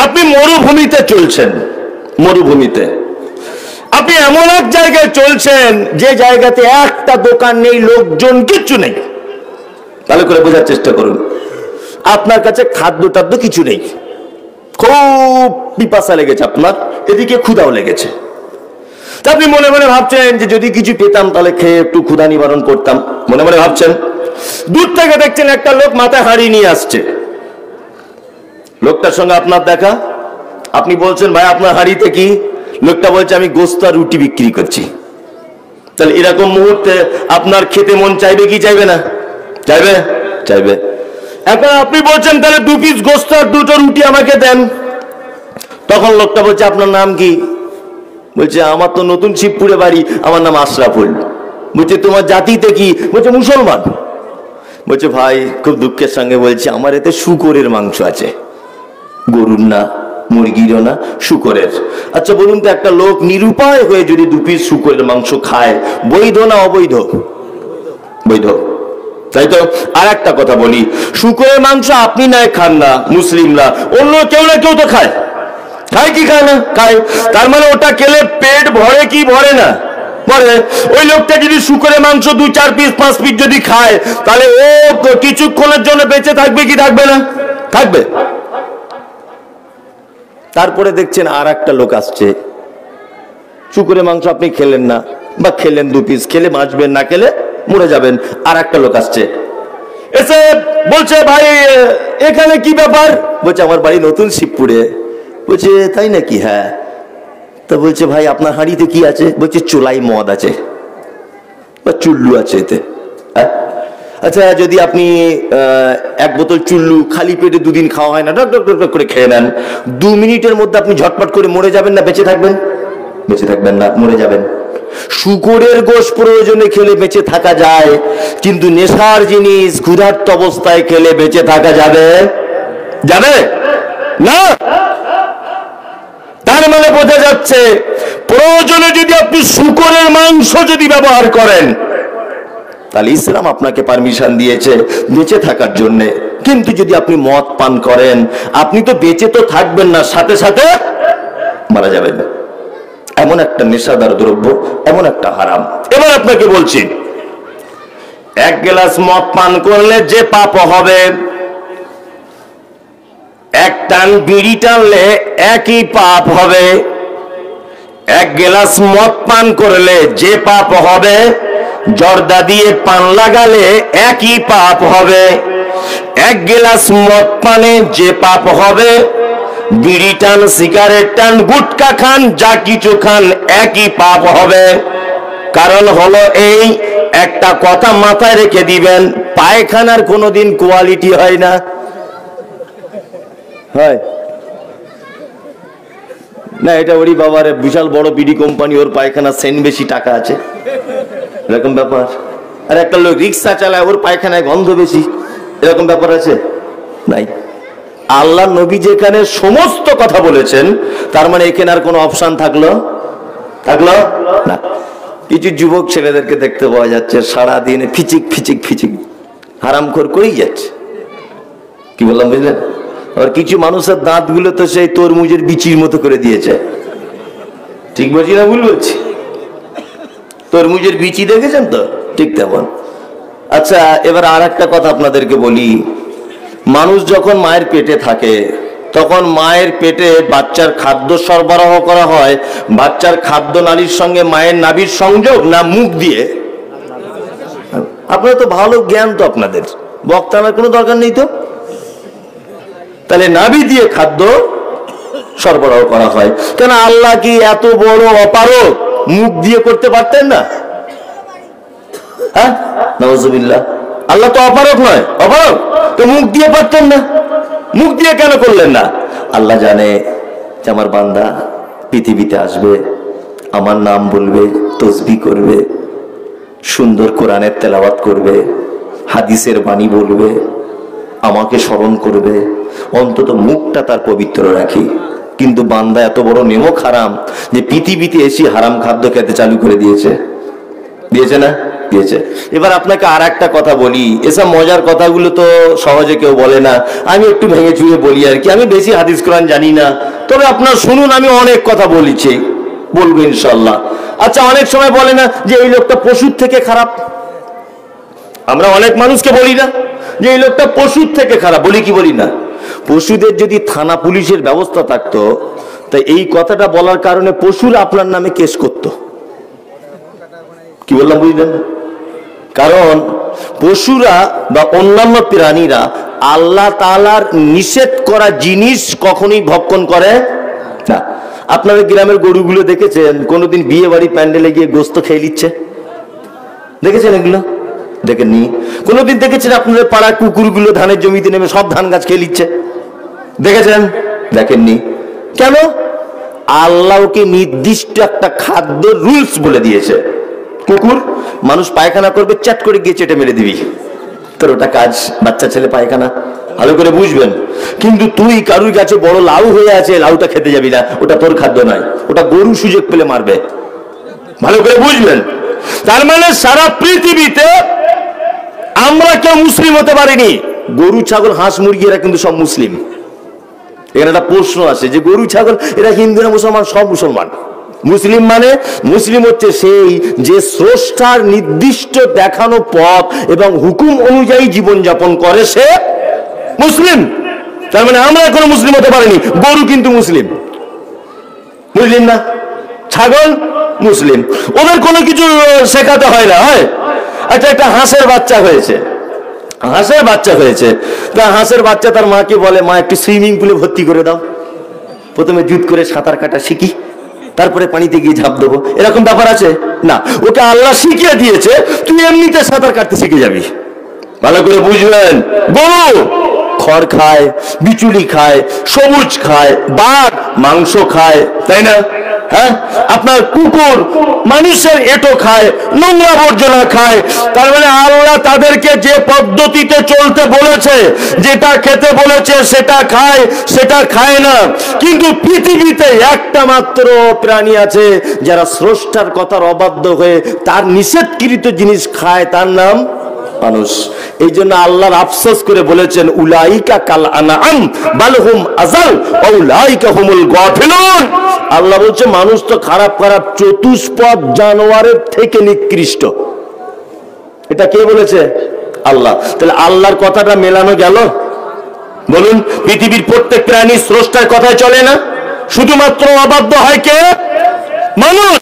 আপনি মরুভূমিতে চলছেন, মরুভূমিতে আপনি এমন এক জায়গায় চলছেন যে জায়গাতে একটা দোকান নেই, লোকজন কিচ্ছু নেই। ভালো করে বোঝার চেষ্টা করুন। আপনার কাছে খাদ্য টাদ্য কিছু নেই, খুব পিপাসা লেগেছে আপনার, এদিকে ক্ষুধাও লেগেছে। আপনি মনে মনে ভাবছেন যে যদি কিছু পেতাম তাহলে খেয়ে একটু ক্ষুধা নিবারণ করতাম, মনে মনে ভাবছেন। দূর থেকে দেখছেন একটা লোক মাথায় হাঁড়ি নিয়ে আসছে, লোকটার সঙ্গে আপনার দেখা। আপনি বলছেন, ভাই আপনার হাঁড়িতে কি? লোকটা বলছে, আমি গোস্ত আর রুটি বিক্রি করছি। তাহলে এরকম মুহূর্তে আপনার খেতে মন চাইবে কি চাইবে না? চাইবে, চাইবে। এখন আপনি বলছেন, তাহলে 2 পিস গোস্ত আর 2টো রুটি আমাকে দেন। তখন লোকটা বলছে, আপনার নাম কি? বলছে, আমার তো নতুন শিবপুরে বাড়ি, আমার নাম আশরাফুল। বলছে, তোমার জাতিতে কি? বলছে, মুসলমান। বলছে, ভাই খুব দুঃখের সঙ্গে বলছি, আমার এতে শূকরের মাংস আছে, গরুর না, মুরগিরও না, শূকরের। আচ্ছা বলুন তো, একটা লোক নিরুপায় হয়ে যদি 2 পিস শূকরের মাংস খায়, বৈধ না অবৈধ? বৈধ, তাই তো? আর একটা কথা বলি, শূকরের মাংস আপনি নয় খান না, মুসলিমরা, অন্য কেউ না কেউ তো খায়। খায় কি খায় না? খায়। তার মানে ওটা খেলে পেট ভরে কি ভরে না? ভরে। ওই লোকটা যদি শূকরের মাংস 2, 4 পিস 5 পিস যদি খায়, তাহলে ও কিছুক্ষণের জন্য বেঁচে থাকবে কি থাকবে না? থাকবে। তারপরে দেখছেন আর একটা লোক আসছে, শূকরের মাংস আপনি খেলেন না, বা খেলেন 2 পিস, খেলে বাঁচবেন, না খেলে মরে যাবেন। আর একটা লোক আসছে, এসে বলছে, ভাই এখানে কি ব্যাপার? বলছে, আমার বাড়ি নতুন শিবপুরে। বলছে, তাই নাকি? হ্যাঁ। তো বলছে, ভাই আপনার হাঁড়িতে কি আছে? বলছে, চোলাই মদ আছে বা চুল্লু আছে এতে। আচ্ছা, যদি আপনি 1 বোতল চুল্লু খালি পেটে 2 দিন খাওয়া হয় না, ডক ডক ডক করে খেয়ে নেন, 2 মিনিটের মধ্যে আপনি ঝটপট করে মরে যাবেন না বেঁচে থাকবেন? বেঁচে থাকবেন না, মরে যাবেন। শূকরের গোশত প্রয়োজনে খেলে বেঁচে থাকা যায়, কিন্তু নেশার জিনিস ক্ষুধার্ত অবস্থায় খেলে বেঁচে থাকা যাবে? যাবে না। তার মানে বোঝা যাচ্ছে, প্রয়োজনে যদি আপনি শূকরের মাংস যদি ব্যবহার করেন, তাহলে ইসলাম আপনাকে পারমিশন দিয়েছে বেঁচে থাকার জন্য। কিন্তু যদি আপনি মদ পান করেন, আপনি তো বেঁচে তো থাকবেন না, সাথে সাথে মারা যাবেন। এমন একটা নেশাদার দ্রব্য, এমন একটা হারাম। এবার আপনাকে বলছি, 1 গ্লাস মদ পান করলে যে পাপ হবে, 1 টান বিড়ি টানলে একই পাপ হবে। 1 গ্লাস মদ পান করলে যে পাপ হবে, জর্দা দিয়ে পান লাগালে একই পাপ হবে। 1 গ্লাস মদ পানে যে পাপ হবে, বিড়ি টান, সিগারেট টান, গুটকা খান, যা কিছু খান, একই পাপ হবে। কারণ হলো এই, একটা কথা মাথায় রেখে দিবেন, পায়খানার কোনোদিন কোয়ালিটি হয় না। হয় না? এটা ওরই বাবার বিশাল বড় বিডি কোম্পানি, ওর পায়খানা সেন্ট বেশি, টাকা আছে, এরকম ব্যাপার। আর একটা লোক রিক্সা চালায়, ওর পায়খানায় গন্ধ বেশি, এরকম ব্যাপার আছে? নাই। আল্লাহ নবী যেখানে সমস্ত কথা বলেছেন, তার মানে এখানে আর কোনো অপশন থাকলো না। কিছু যুবক ছেলেদেরকে দেখতে পাওয়া যাচ্ছে সারাদিন ফিচিক ফিচিক ফিচিক হারামখোর করেই যাচ্ছে। কি বললাম বুঝলেন? আর কিছু মানুষের দাঁতগুলো তো সেই তরমুজের বিচির মতো করে দিয়েছে। ঠিক বলছি না ভুল বলছি? তরমুজের বিচি দেখেছেন তো, ঠিক তেমন। আচ্ছা, এবার আর একটা কথা আপনাদেরকে বলি। মানুষ যখন মায়ের পেটে থাকে তখন মায়ের পেটে বাচ্চার খাদ্য সরবরাহ করা হয় বাচ্চার খাদ্য নালীর সঙ্গে মায়ের নাভির সংযোগ, না মুখ দিয়ে? আপনার তো ভালো জ্ঞান, তো আপনাদের বক্তা আমার কোনো দরকার নেই তো। তাহলে নাভি দিয়ে খাদ্য সরবরাহ করা হয়। কেন আল্লাহ কি এত বড় অপারগ মুখ দিয়ে করতে পারতেন না? হ্যাঁ, নাউজুবিল্লাহ। আল্লাহ তো অপারগ নয়, অপারগ তো মুখ দিয়ে পারতেন না? মুখ দিয়ে কেন করলেন না? আল্লাহ জানে যে আমার বান্দা পৃথিবীতে আসবে, আমার নাম বলবে, তসবিহ করবে, সুন্দর কোরআনের তেলাওয়াত করবে, হাদিসের বাণী বলবে, আমাকে স্মরণ করবে, অন্তত মুখটা তার পবিত্র রাখি। কিন্তু বান্দা এত বড় নেমক হারাম যে পৃথিবীতে এসে হারাম খাদ্য খেতে চালু করে দিয়েছে। দিয়েছে না? দিয়েছে। এবার আপনাকে আর একটা কথা বলি, এসব মজার কথাগুলো তো সহজে কেউ বলে না, আমি একটু ভেঙে চুড়ে বলি আর কি। আমি বেশি হাদিস কোরআন জানি না, তবে আপনার শুনুন, আমি অনেক কথা বলেছি, বলবো ইনশাল্লাহ। আচ্ছা, অনেক সময় বলে না যে এই লোকটা পশুর থেকে খারাপ। আমরা অনেক মানুষকে বলি না যে এই লোকটা পশুর থেকে খারাপ, বলি কি বলি না? পশুদের যদি থানা পুলিশের ব্যবস্থা থাকতো, তাই এই কথাটা বলার কারণে পশুরা আপনার নামে কেস করত। কি বললাম বুঝলেন? কারণ পশুরা বা অন্যান্য প্রাণীরা আল্লাহ তাআলার নিষেধ করা জিনিস কখনোই ভক্ষণ করে না। আপনারা গ্রামের গরুগুলো দেখেছেন কোনোদিন বিয়ে বাড়ি প্যান্ডেলে গিয়ে গোস্ত খেয়ে নিচ্ছে? দেখেছেন এগুলো? দেখেননি? কোনোদিন দেখেছেন আপনাদের পাড়ার কুকুরগুলো ধানের জমিতে নেমে সব ধান গাছ খেয়ে নিচ্ছে? দেখেছেন? দেখেননি। কেন? আল্লাহকে নির্দিষ্ট একটা খাদ্য রুলস বলে দিয়েছে। কুকুর মানুষ পায়খানা করবে, চ্যাট করে গিয়ে চেটে মেরে দিবি, তোর ওটা কাজ। বাচ্চা ছেলে পায়খানা, ভালো করে বুঝবেন। কিন্তু তুই কারুর কাছে বড় লাউ হয়ে আছে, লাউটা খেতে যাবি না, ওটা তোর খাদ্য নয়, ওটা গরু সুযোগ পেলে মারবে। ভালো করে বুঝবেন। তার মানে সারা পৃথিবীতে আমরা কেউ মুসলিম হতে পারিনি। গরু ছাগল হাঁস মুরগি এরা কিন্তু সব মুসলিম। এখানে একটা প্রশ্ন আছে যে গরু ছাগল এরা হিন্দু না মুসলমান? সব মুসলমান। মুসলিম মানে মুসলিম হচ্ছে সেই যে স্রষ্টার নির্দিষ্ট দেখানো পথ এবং হুকুম অনুযায়ী জীবন যাপন করে, সে মুসলিম। তার মানে আমরা এখনো মুসলিম হতে পারিনি। গরু কিন্তু মুসলিম, মুসলিম না? ছাগল মুসলিম, ওদের কোনো কিছু শেখাতে হয় না। হয় আচ্ছা, একটা হাঁসের বাচ্চা হয়েছে, হাঁসের বাচ্চা হয়েছে, তা হাঁসের বাচ্চা তার মাকে বলে, মা একটু সুইমিং পুলে ভর্তি করে দাও, প্রথমে জুত করে সাঁতার কাটা শিখি, তারপরে পানিতে গিয়ে ঝাঁপ দেবো। এরকম ব্যাপার আছে না, ওকে আল্লাহ শিখিয়ে দিয়েছে, তুই এমনিতে সাঁতার কাটতে শিখে যাবি। ভালো করে বুঝবেন। গরু খড় খায়, বিচুলি খায়, সবুজ খায়, বাঘ মাংস খায়, তাই না? হ্যাঁ, আপনার কুকুর মানুষের এঁটো খায়, নোংরা আবর্জনা খায়। তার মানে আল্লাহ তাদেরকে যে পদ্ধতিতে চলতে বলেছে, যেটা খেতে বলেছে সেটা খায়, সেটা খায় না। কিন্তু পৃথিবীতে একটা মাত্র প্রাণী আছে যারা স্রষ্টার কথার অবাধ্য হয়ে তার নিষেধকৃত জিনিস খায়, তার নাম মানুষ। এই জন্য আল্লাহর আফসোস করে বলেছেন, উলাইকা কাল আনআম বাল হুম আযাল ওয়া উলাইকা হুমুল গাফিলুন। আল্লাহ বলছে মানুষ তো খারাপ খারাপ চতুষ্পদ জানোয়ারের থেকে নিকৃষ্ট। এটা কে বলেছে? আল্লাহ। তাহলে আল্লাহর কথাটা মেলানো গেল? বলুন, পৃথিবীর প্রত্যেক প্রাণী স্রষ্টার কথায় চলে না, শুধুমাত্র অবাধ্য হয় কে? মানুষ।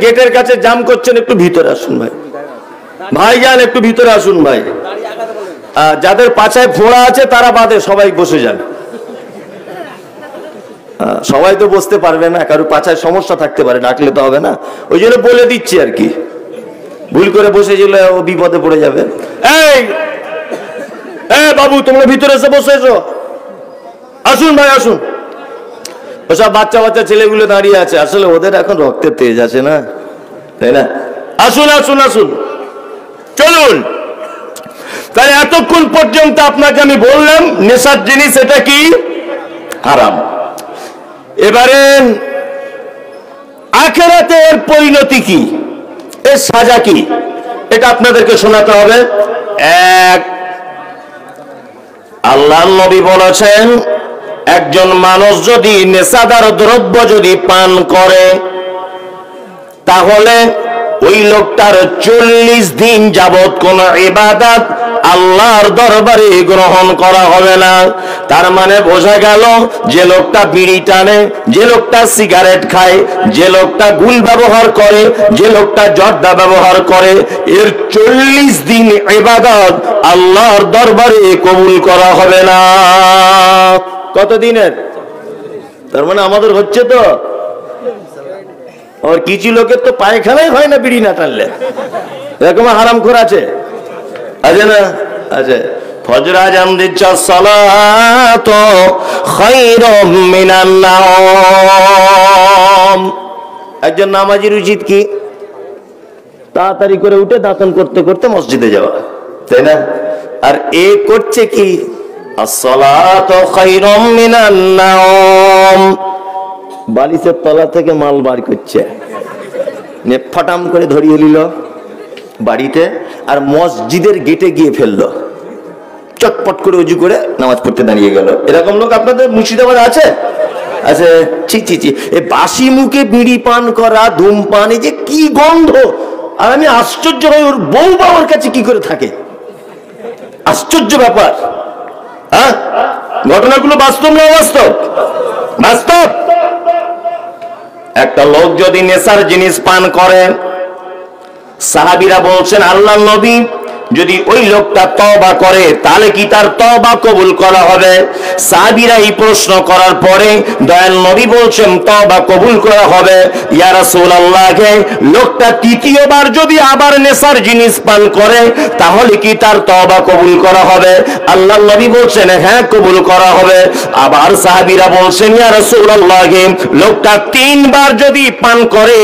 গেটের কাছে জাম করছেন, একটু ভিতরে আসুন ভাই। ভাইজান একটু ভিতরে আসুন ভাই। যাদের পাছায় ফোড়া আছে তারা বাদে সবাই বসে যান। সবাই তো বসতে পারবে না, কারো পাছায় সমস্যা থাকতে পারে, ডাকলে তো হবে না, ওই জন্য বলে দিচ্ছি আর কি। ভুল করে বসে গেলে ও বিপদে পড়ে যাবে। এই বাবু, তোমরা ভিতরে এসে বসে এসো, আসুন ভাই আসুন। ওসব বাচ্চা বাচ্চা ছেলেগুলো দাঁড়িয়ে আছে, আসলে ওদের এখন রক্তের তেজ আছে না, তাই না? আসুন আসুন আসুন, চলুন। তাই এতক্ষণ পর্যন্ত আপনাকে আমি বললাম নেশার জিনিস এটা কি? হারাম। এবারে আখিরাতের পরিণতি কি, এর সাজা কি, এটা আপনাদেরকে শোনাতে হবে। আল্লাহর নবী বলেছেন, একজন মানুষ যদি নেশাদার দ্রব্য যদি পান করে, তাহলে ওই লোকটার 40 দিন যাবত কোন ইবাদত আল্লাহর দরবারে গ্রহণ করা হবে না। তার মানে বোঝা গেল, যে লোকটা বিড়ি টানে, যে লোকটা সিগারেট খায়, যে লোকটা গুল ব্যবহার করে, যে লোকটা জর্দা ব্যবহার করে, এর 40 দিন ইবাদত আল্লাহর দরবারে কবুল করা হবে না। কত দিনের? তার মানে আমাদের হচ্ছে তো। আর কিছু লোকের তো পায়খানাই হয় না বিড়ি না টানলে, এরকম হারামখোর আছে, আছে না? আছে। ফজর আযান দিচ্ছে, সালাতু খায়রুম মিনান নাওম। একজন নামাজীর উচিত কি? তাড়াতাড়ি করে উঠে দাঁতন করতে করতে মসজিদে যাওয়া, তাই না? আর এ করছে কি? as-salatu খায়রুম মিনান নাওম। বালিশের তলা থেকে মাল বার করছে, ফটাম করে ধরিয়ে নিল বাড়িতে, আর মসজিদের গেটে গিয়ে ফেললো, চটপট করে উজু করে নামাজ পড়তে দাঁড়িয়ে গেল। এরকম লোক আপনাদের মুর্শিদাবাদে আছে? আছে। ছি ছি ছি, এই বাসি মুখে বিড়ি পান করা, ধূমপান, এই যে কি গন্ধ! আর আমি আশ্চর্য হই, ওর বউ বাবার কাছে কি করে থাকে। আশ্চর্য ব্যাপার। হ্যাঁ, ঘটনাগুলো বাস্তব না অবাস্তব? বাস্তব। একটা লোক যদি নেশার জিনিস পান করে, সাহাবীরা বলছেন, আল্লাহর নবী, যদি ওই লোকটা তওবা করে তাহলে কি তার তওবা কবুল করা হবে? সাহাবীরা এই প্রশ্ন করার পরে দয়াল নবী বলছেন, তওবা কবুল করা হবে। ইয়া রাসূলুল্লাহ, লোকটা তৃতীয়বার যদি আবার নেশার জিনিস পান করে তাহলে কি তার তওবা কবুল করা হবে? আল্লাহর নবী বলছেন, হ্যাঁ, কবুল করা হবে। আবার সাহাবীরা বলছেন, ইয়া রাসূলুল্লাহ, লোকটা 3 বার যদি পান করে,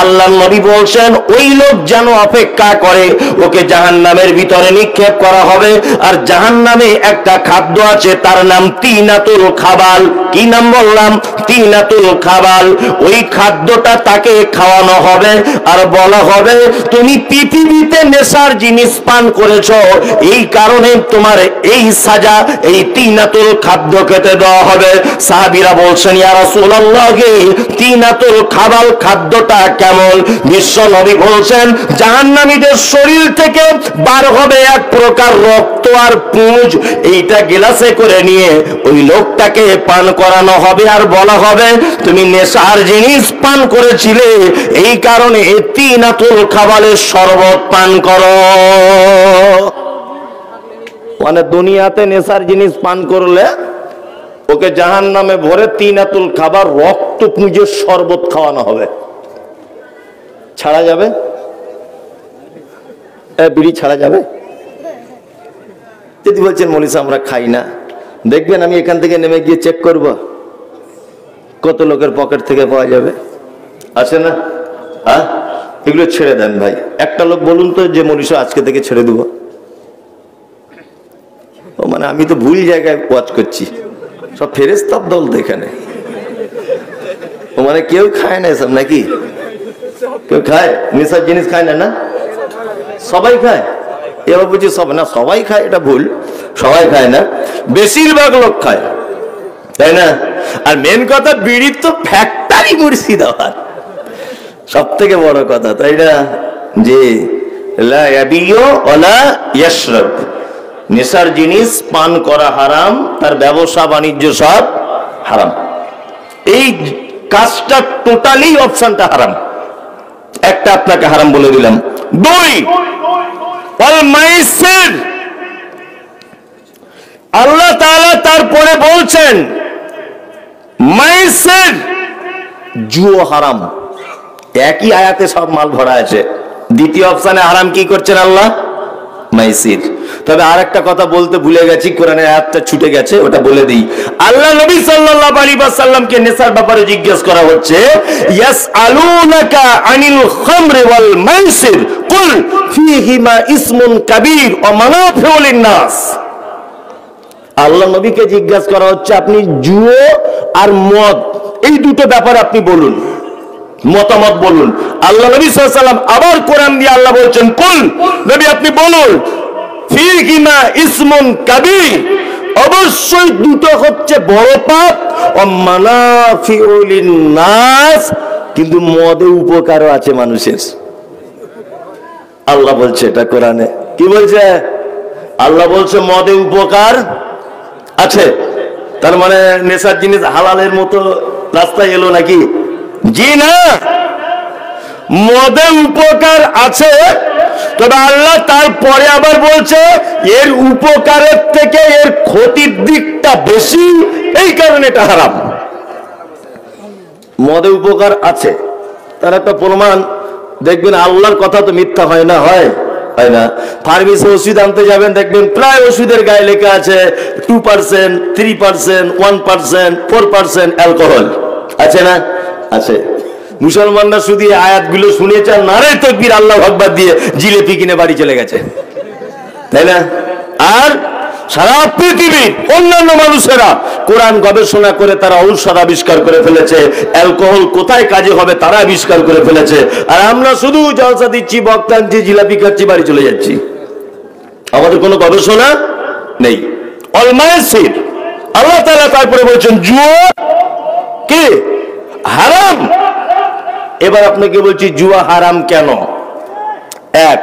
আল্লাহর নবী বলছেন, ওই লোক যেন অপেক্ষা করে, ওকে জাহান্নামে ভিতরে নিক্ষেপ করা হবে। আর জাহান্নামে একটা খাদ্য আছে, তার নাম তিনাতুল খাবাল। কি নাম বললাম? তিনাতুল খাবাল। ওই খাদ্যটা তাকে খাওয়ানো হবে, আর বলা হবে, তুমি পৃথিবীতে নেশার জিনিস পান করেছো, এই কারণে তোমার এই সাজা, এই তিনাতুল খাদ্য খেতে দেওয়া হবে। সাহাবীরা বলছেন, ইয়া রাসূলুল্লাহ, তিনাতুল খাবাল খাদ্যটা কেমন? বিশ্ব নবী বলছেন, জাহান্নামীদের শরীর থেকে বার হবে এক প্রকার রক্ত আর পুঁজ, এইটা গ্লাসে করে নিয়ে ওই লোকটাকে পান করানো হবে, আর বলা হবে, তুমি নেশার জিনিস পান করেছিলে, এই কারণে তিনাতুল খাবালের শরবত পান করো। মানে দুনিয়াতে নেশার জিনিস পান করলে ওকে জাহান্নামে ভরে তিনাতুল খাবার, রক্ত পুঁজের শরবত খাওয়ানো হবে। ছাড়া যাবে? বিড়ি ছাড়া যাবে? যদি বলছেন মৌলী সাহেব আমরা খাই না, দেখবেন আমি এখান থেকে নেমে গিয়ে চেক করব কত লোকের পকেট থেকে পাওয়া যাবে, আছে না? হ্যাঁ, এগুলো ছেড়ে দেন ভাই। একটা লোক বলুন তো যে মৌলী সাহেব আজকে থেকে ছেড়ে দেবো। ও মানে আমি তো ভুল জায়গায় ওয়াচ করছি, সব ফেরেশতার দল তো এখানে। ও মানে কেউ খায় না এসব নাকি? কেউ খায় নেশার জিনিস? খায় না? না, সবাই খায়। এবার বুঝি সব না, সবাই খায় এটা ভুল, সবাই খায় না, বেশিরভাগ লোক খায়, তাই না? আর মেন কথা, বিড়ির তো ফ্যাক্টরি মুর্শিদাবাদ, সব থেকে বড় কথা, তাই না? যে লা ইয়াবিউ ওয়ালা ইয়াশরাব, নেশার জিনিস পান করা হারাম, তার ব্যবসা বাণিজ্য সব হারাম। এই কাজটা টোটালি, অপশনটা হারাম। একটা আপনাকে হারাম বলে দিলাম। 2, মাইসির। আল্লাহ তাআলা তারপরে বলছেন, মাইসির, জুয়া হারাম। একই আয়াতে সব মাল ভরা আছে। দ্বিতীয় অপশনে হারাম কি করছেন আল্লাহ? মাইসির। তবে আর একটা কথা বলতে ভুলে গেছি, কোরআনের আয়াতটা ছুটে গেছে, ওটা বলে দিই। আল্লাহ নবী সাল্লাল্লাহু আলাইহি ওয়াসাল্লামকে নেশার ব্যাপারে জিজ্ঞেস করা হচ্ছে, ইয়াসআলুনাকা আনিল খামরি ওয়াল মাইসির কুল ফীহিমা ইসমুন কাবীর ওয়া মানাফিউ লিন-নাস। আল্লাহ নবীকে জিজ্ঞাসা করা হচ্ছে, আপনি জুয়া আর মদ, এই দুটো ব্যাপারে আপনি বলুন, মতামত বলুন। আল্লাহ নবী সাল্লাল্লাহু আলাইহি ওয়াসাল্লাম আবার কোরআন দিয়ে আল্লাহ বলছেন, কুল, নবী আপনি বলুন, ফীহিমা ইসমুন কাবীর, অবশ্যই দুটো হচ্ছে বড় পাপ, ও মানাফিউল লিন-নাস, কিন্তু মদে উপকারও আছে মানুষের। আল্লাহ বলছে এটা কোরআনে। কি বলছে? আল্লাহ বলছে মদে উপকার আছে। তার মানে নেশার জিনিস হালালের মতো রাস্তায় এলো নাকি? জি না, মদে উপকার আছে, তবে আল্লাহ তারপরে আবার বলছে এর উপকারের থেকে এর ক্ষতির দিকটা বেশি, এই কারণে এটা হারাম। মদে উপকার আছে তার একটা প্রমাণ দেখবেন, আল্লাহর কথা তো মিথ্যা হয় না, হয় না? ফার্মেসি ওষুধ আনতে যাবেন, দেখবেন প্রায় ওষুধের গায়ে লেখা আছে 2%, 3%, 1%, 4% অ্যালকোহল। আছে না? আছে। মুসলমানরা শুধু আয়াতগুলো শুনেছে আর নারে তাকবীর আল্লাহু আকবার দিয়ে জিলেপি কিনে বাড়ি চলে গেছে, তাই না? আর সারা পৃথিবীর অন্যান্য মানুষেরা কোরআন গবেষণা করে তারা ঔষধ আবিষ্কার করে ফেলেছে, অ্যালকোহল কোথায় কাজে হবে তারা আবিষ্কার করে ফেলেছে, আর আমরা শুধু জলসা দিচ্ছি, বক্তা আনছি, জিলাপি খাচ্ছি, বাড়ি চলে যাচ্ছি। আমাদের কোনো গবেষণা নেই। অলমাইসির আল্লাহ তাআলা তারপরে বলছেন জুয়া কি হারাম। এবার আপনাকে বলছি জুয়া হারাম কেন। এক,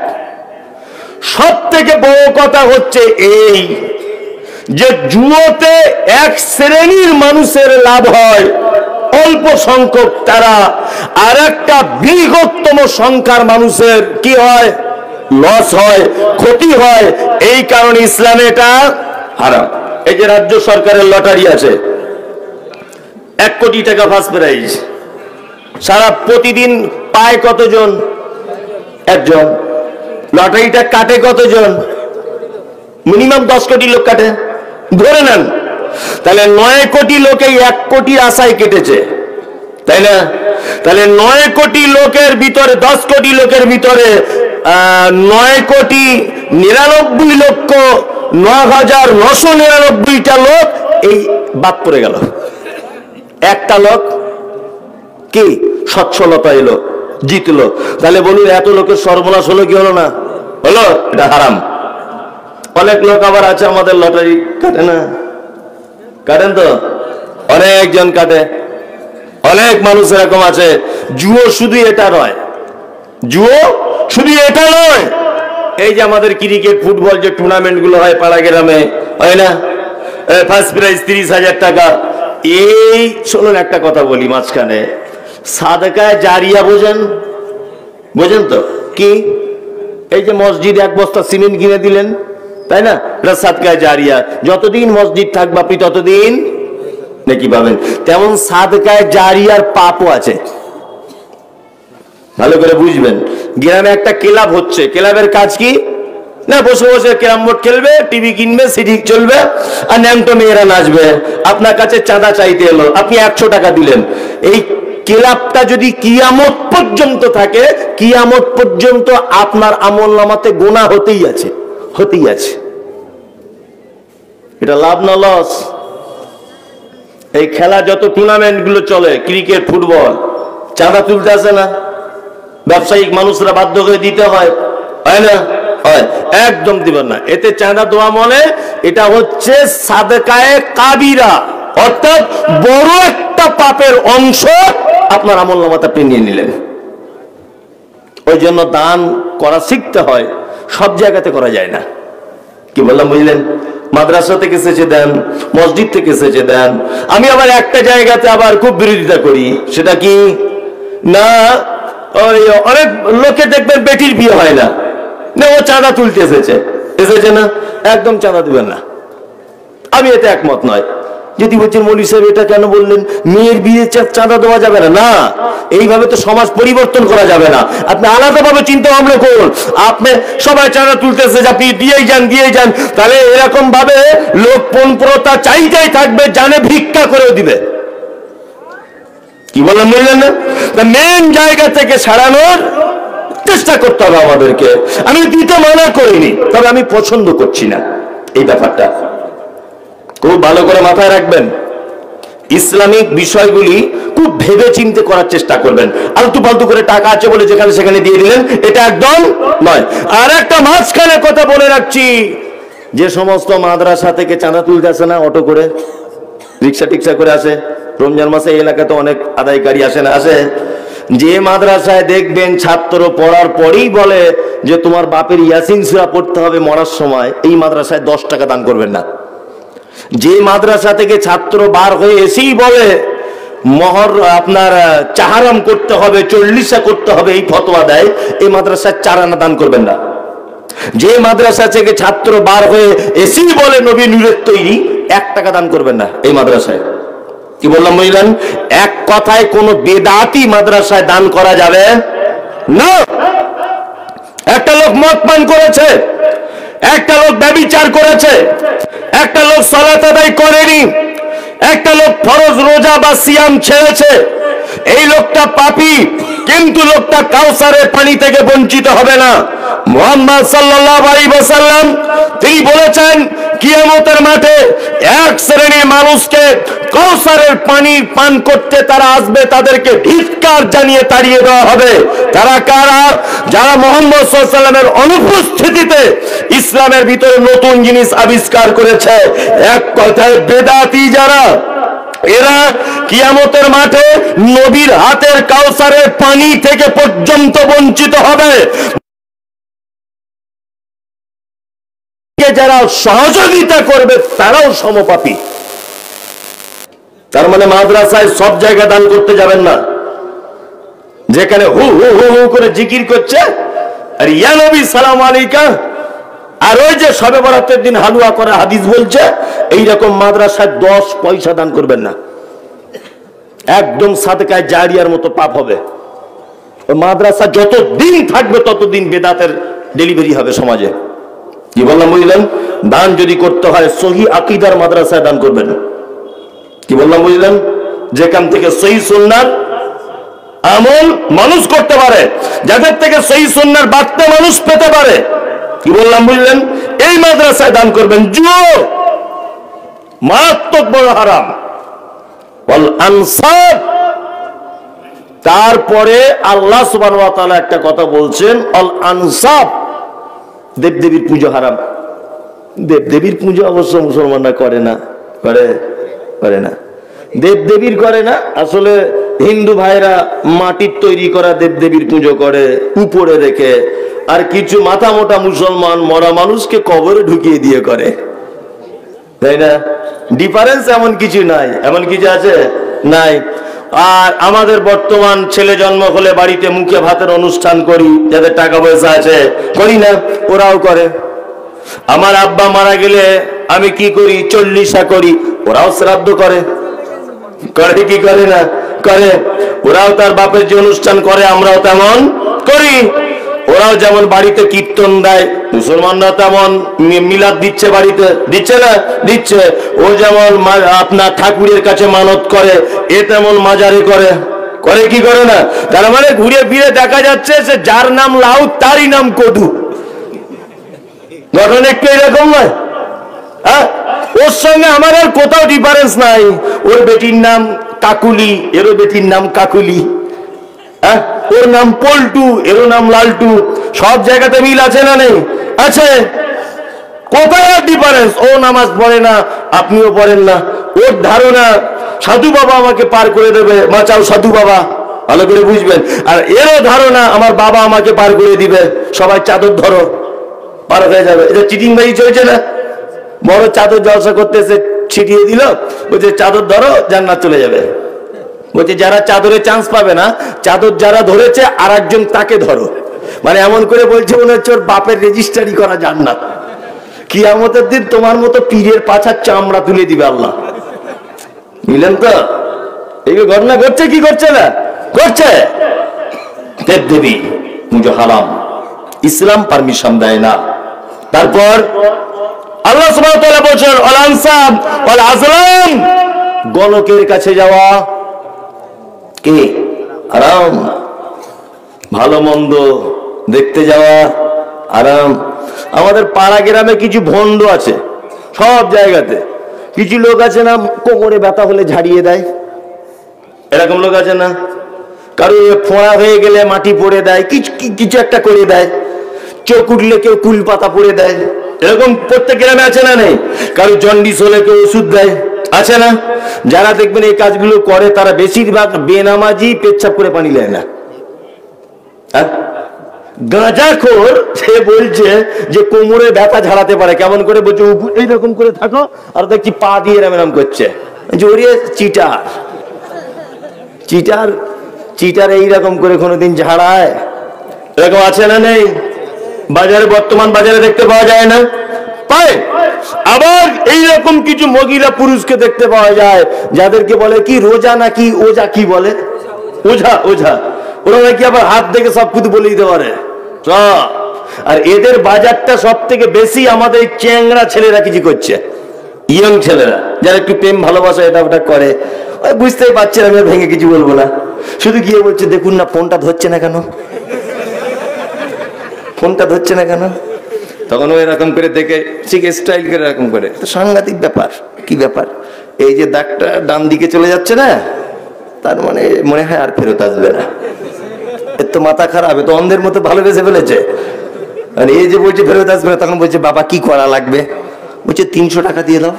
সব থেকে বড় কথা হচ্ছে এই যে জুয়াতে এক শ্রেণীর মানুষের লাভ হয়, অল্প সংখ্যক তারা, আর একটা বৃহত্তম সংখ্যার মানুষের কি হয়? লস হয়, ক্ষতি হয়। এই কারণে ইসলামে এটা হারাম। এই যে রাজ্য সরকারের লটারি আছে, 1 কোটি টাকা ফার্স্ট প্রাইজ, সারা প্রতিদিন পায় কতজন? একজন। লটারিটা কাটে কতজন? মিনিমাম 10 কোটি লোক কাটে, ধরে নেন। তাহলে 9 কোটি লোকে 1 কোটির আশায় কেটেছে, তাই না? তাহলে 9 কোটি লোকের ভিতরে 10 কোটি লোকের ভিতরে 9,99,999টা লোক এই বাদ পড়ে গেল। একটা লোক কি সচ্ছলতা এলো, জিতলো। তাহলে বলুন এত লোকের সর্বনাশ হলো কি হলো না? হলো। এটা হারাম। অনেক লোক আবার আছে আমাদের লটারি কাটে না, কাটেন তো? অনেকজন কাটে, অনেক মানুষ এরকম আছে। জুয়ো শুধু এটা নয়, জুয়ো শুধু এটা নয়, এই যে আমাদের ক্রিকেট ফুটবল যে টুর্নামেন্ট গুলো হয় পাড়া গ্রামে, হয় না? ফার্স্ট প্রাইজ 30,000 টাকা। এই শুনুন একটা কথা বলি মাঝখানে, সাদকায়ে জারিয়া বোঝেন? বোঝেন তো কি? এই যে মসজিদ 1 বস্তা সিমেন্ট কিনে দিলেন, তাই না? এটা সাদকায়ে জারিয়া। যতদিন মসজিদ থাকবে আপনি ততদিন নাকি পাবেন। তেমন সাদকায়ে জারিয়ার পাপও আছে, ভালো করে বুঝবেন। গ্রামে একটা ক্লাব হচ্ছে, ক্লাবের কাজ কি না? বসে বসে ক্যারাম বোর্ড খেলবে, টিভি কিনবে, সিডি চলবে, আর ন্যাংটো মেয়েরা নাচবে। আপনার কাছে চাঁদা চাইতে এলো, আপনি 100 টাকা দিলেন। এই ক্লাবটা যদি কিয়ামত পর্যন্ত থাকে, কিয়ামত পর্যন্ত আপনার আমলনামাতে গুনাহ হতেই আছে, হতেই আছে। এটা লাভ না লস? এই খেলা যত টুর্নামেন্ট গুলো চলে, ক্রিকেট ফুটবল, চাঁদা তুলতে আসে না? ব্যবসায়িক মানুষরা বাধ্য হয়ে দিতে হয়, হয় না? হয়। একদম দিবেন না। এতে চাঁদা দেওয়া মানে এটা হচ্ছে সাদকায়ে কাবিরা, অর্থাৎ বড় একটা পাপের অংশ আপনার আমলনামাতে আপনি নিয়ে নিলেন। ওই জন্য দান করা শিখতে হয়, সব জায়গাতে করা যায় না। কি বললাম বুঝলেন? মাদ্রাসা থেকে এসেছে দেন, মসজিদ থেকে এসেছে দেন। আমি আবার একটা জায়গাতে আবার খুব বিরোধিতা করি, সেটা কি না, অনেক লোকে দেখবেন বেটির বিয়ে হয় না, ও চাঁদা তুলতে এসেছে, এসেছে না? একদম চাঁদা দিবেন না, আমি এতে একমত নয়। যদি বলছেন মৌলী সাহেব এটা কেন বললেন, মেয়ের বিয়ে চাঁদা দেওয়া যাবে না? না, এইভাবে তো সমাজ পরিবর্তন করা যাবে না। আপনি আলাদাভাবে চিন্তা ভাবনা করুন। আপনি সবাই চাঁদা তুলতেছে, আপনি দিয়েই যান, দিয়েই যান, তাহলে এরকম ভাবে লোক পণপ্রতা চাইতেই থাকবে, জানে ভিক্ষা করেও দিবে। কি বললাম বুঝলেন না? মেন জায়গা থেকে ছাড়ানোর চেষ্টা করতে হবে আমাদেরকে। আমি দিতে মানা করিনি, তবে আমি পছন্দ করছি না এই ব্যাপারটা। খুব ভালো করে মাথায় রাখবেন, ইসলামিক বিষয়গুলি খুব ভেবে চিন্তে করার চেষ্টা করবেন। আলতু ফালতু করে টাকা আছে বলে যেখানে সেখানে দিয়ে দিলেন, এটা একদম নয়। আর একটা মাঝখানে কথা বলে রাখছি, যে সমস্ত মাদ্রাসা থেকে চাঁদা তুলতে আসে না, অটো করে রিক্সা টিক্সা করে আসে, রমজান মাসে এই এলাকাতে অনেক আদায়কারী আসে না, আসে, যে মাদ্রাসায় দেখবেন ছাত্র পড়ার পরেই বলে যে তোমার বাপের ইয়াসিন সূরা পড়তে হবে মরার সময়, এই মাদ্রাসায় 10 টাকা দান করবেন না। যে মাদ্রাসা থেকে ছাত্র বার হয়ে এসেই বলে মহর আপনার চাহারাম করতে হবে, 40 করতে হবে, এই ফতোয়া দেয়, এই মাদ্রাসায় 4 আনা দান করবেন না। যে মাদ্রাসা থেকে ছাত্র বার হয়ে এসেই বলে নবী নূরের তৈরি, 1 টাকা দান করবেন না এই মাদ্রাসায়। কি বললাম বুঝলেন? এক কথায় কোন বেদাতি মাদ্রাসায় দান করা যাবে না। একটা লোক মদ পান করেছে, একটা লোক ব্যভিচার করেছে, একটা লোক সালাত আদায় করেনি, একটা লোক ফরজ রোজা বা সিয়াম ছেড়েছে, এই লোকটা পাপী, কিন্তু লোকটা কাউসারের পানি থেকে বঞ্চিত হবে না। মুহাম্মদ সাল্লাল্লাহু আলাইহি ওয়াসাল্লাম তিনি বলেছেন কিয়ামতের মাঠে এক শ্রেণীর মানুষকে কাউসারের পানি পান করতে তারা আসবে, তাদেরকে ধিক্কার জানিয়ে তাড়িয়ে দেওয়া হবে। তারা কারা? যারা মুহাম্মদ সাল্লাল্লাহু আলাইহি ওয়াসাল্লামের অনুপস্থিতিতে ইসলামের ভিতরে নতুন জিনিস আবিষ্কার করেছে। এক কথায় বেদাতি যারা, এরা কিয়ামতের মাঠে নবীর হাতের কাউসারের পানি থেকে পর্যন্ত বঞ্চিত হবে। যারা সহযোগিতা করবে তারাও সমপাপী। তার মানে মাদ্রাসায় সব জায়গা দান করতে যাবেন না। যেখানে হু হু হু হু করে জিকির করছে আর ইয়া নবী সালাম আলাইকা, আর ওই যে শবে বরাতের দিন হালুয়া করে হাদিস বলছে, এইরকম মাদ্রাসায় 10 পয়সা দান করবেন না। একদম সাদকায়ে জারিয়ার মতো পাপ হবে। ওই মাদ্রাসা যত দিন থাকবে ততদিন বেদাতের ডেলিভারি হবে সমাজে। কি বললাম বুঝলেন? দান যদি করতে হয় সহি আকীদার মাদ্রাসায় দান করবেন। কি বললাম বুঝলেন? যেখান থেকে সহি সুন্নাত আমল মানুষ করতে পারে, যাদের থেকে সহি সুন্নার বার্তা মানুষ পেতে পারে। কি বললাম বুঝলেন? এই মাদ্রাসায় দান করবেন। জুয়ো মারাত্মক বড় হারাম। ওয়াল আনসাব, তারপরে আল্লাহ সুবহানাহু ওয়া তাআলা একটা কথা বলছেন, আল আনসাব, দেবদেবীর পুজো হারাম। দেবদেবীর পুজো অবশ্য মুসলমানরা করে না, করে না, দেবদেবীর করে না। আসলে হিন্দু ভাইরা মাটির তৈরি করা দেবদেবীর পুজো করে উপরে রেখে, আর কিছু মাথা মোটা মুসলমান মরা মানুষকে কবরে ঢুকিয়ে দিয়ে করে, তাই না? ডিফারেন্স এমন কিছু নাই, এমন কিছু আছে নাই। আর আমাদের বর্তমান ছেলে জন্ম হলে বাড়িতে মুখে ভাতের অনুষ্ঠান করি, যাদের টাকা পয়সা আছে, করি না? ওরাও করে। আমার আব্বা মারা গেলে আমি কি করি? 40 করি, ওরাও শ্রাদ্ধ করে, করে কি করে না? করে। ওরাও তার বাপের যে অনুষ্ঠান করে আমরাও তেমন করি। ওরাও যেমন বাড়িতে কীর্তন দেয়, মুসলমানরা তেমন মিলাদ দিচ্ছে, বাড়িতে দিচ্ছে না? দিচ্ছে। ও যেমন আপনার ঠাকুরের কাছে মানত করে, এ তেমন মাজারে করে, করে কি করে না? তার মানে ঘুরে ফিরে দেখা যাচ্ছে যে যার নাম লাউ তারই নাম কদু। ঘটনা একটু এরকম নয়? হ্যাঁ, ওর সঙ্গে আমার আর কোথাও ডিফারেন্স নাই। ওর বেটির নাম কাকুলি, এরও বেটির নাম কাকুলি। হ্যাঁ, ওর নাম পল্টু, এরও নাম লালটু। সব জায়গাতে মিল আছে না নেই? আছে। কোথায় আর ডিফারেন্স? ও নামাজ পড়ে না, আপনিও পড়েন না। ওর ধারণা সাধু বাবা আমাকে পার করে দেবে, বাঁচাও সাধু বাবা, ভালো করে বুঝবেন। আর এরও ধারণা আমার বাবা আমাকে পার করে দিবে, সবাই চাদর ধরো, পার হয়ে যাবে। এটা চিটিং বাজি চলছে না? বড় চাদর জলসা করতেছে, ছিটিয়ে দিল, বলছে চাদর ধরো, জান্নাত চলে যাবে। বলছে যারা চাদরে চান্স পাবে না, চাদর যারা ধরেছে আর একজন তাকে ধরো। মানে এমন করে বলছে মনে হচ্ছে ওর বাপের রেজিস্ট্রারি করা জান্নাত। কিয়ামতের দিন তোমার মতো পীরের পাছার চামড়া তুলে দিবে আল্লাহ। বুঝলেন তো? এই ঘটনা ঘটছে কি করছে না? করছে। দেবদেবী পুজো হারাম, ইসলাম পারমিশন দেয় না। তারপর আল্লাহ সুবহানাহু ওয়া তাআলা বলেন আল আনসাব ওয়াল আজলাম, গণকের কাছে যাওয়া কি হারাম। ভালো মন্দ দেখতে যাওয়া হারাম। আমাদের পাড়া গ্রামে কিছু ভণ্ড আছে, সব জায়গাতে কিছু লোক আছে না, কোমরে ব্যথা হলে ঝাড়িয়ে দেয়, এরকম লোক আছে না? কারো ফোঁড়া হয়ে গেলে মাটি পড়ে দেয়, কিছু একটা করে দেয়। চোখ উঠলে কেউ কুল পাতা পড়ে দেয়, এরকম প্রত্যেক গ্রামে আছে না নেই? কারো জন্ডিস হলে কেউ ওষুধ দেয়, আছে না? যারা দেখবেন এই কাজগুলো করে তারা বেশিরভাগ বেনামাজি, পেচ্ছাপ করে পানি নেয় না। গাঁজাখোর সে বলছে যে কোমরে ব্যথা ঝাড়াতে পারে, কেমন করে বলছে এইরকম করে থাকো, আর দেখছি পা দিয়ে এরম করছে। চিটার চিটার চিটার এইরকম করে কোনোদিন ঝাড়ায়? এরকম আছে না নেই? বাজারে, বর্তমান বাজারে দেখতে পাওয়া যায় না? পায়। আবার এইরকম কিছু মহিলা পুরুষকে দেখতে পাওয়া যায় যাদেরকে বলে কি রোজা নাকি ওজা, কি বলে ওঝা, ওঝা। ওরা নাকি আবার হাত থেকে সব কিছু বলে দিতে পারে। আর এদের বাজারটা সব থেকে বেশি আমাদের চ্যাংড়া ছেলেরা কিছু করছে, ইয়ং ছেলেরা যারা একটু প্রেম ভালোবাসা এটা ওটা করে। ওই বুঝতেই পারছেন, আমি ভেঙে কিছু বলবো না, শুধু গিয়ে বলছে দেখুন না ফোনটা ধরছে না কেন, ফোনটা ধরছে না কেন। তখন ওই এরকম করে দেখে ঠিক স্টাইল করে এরকম করে, সাংঘাতিক ব্যাপার। কি ব্যাপার? এই যে দাগটা ডান দিকে চলে যাচ্ছে না, তার মানে মনে হয় আর ফেরত আসবে না। এর তো মাথা খারাপ, এ তো অন্ধের মতো ভালোবেসে ফেলেছে। আর এই যে বলছে ফেরত আসবে না, তখন বলছে বাবা কি করা লাগবে? বলছে 300 টাকা দিয়ে দাও,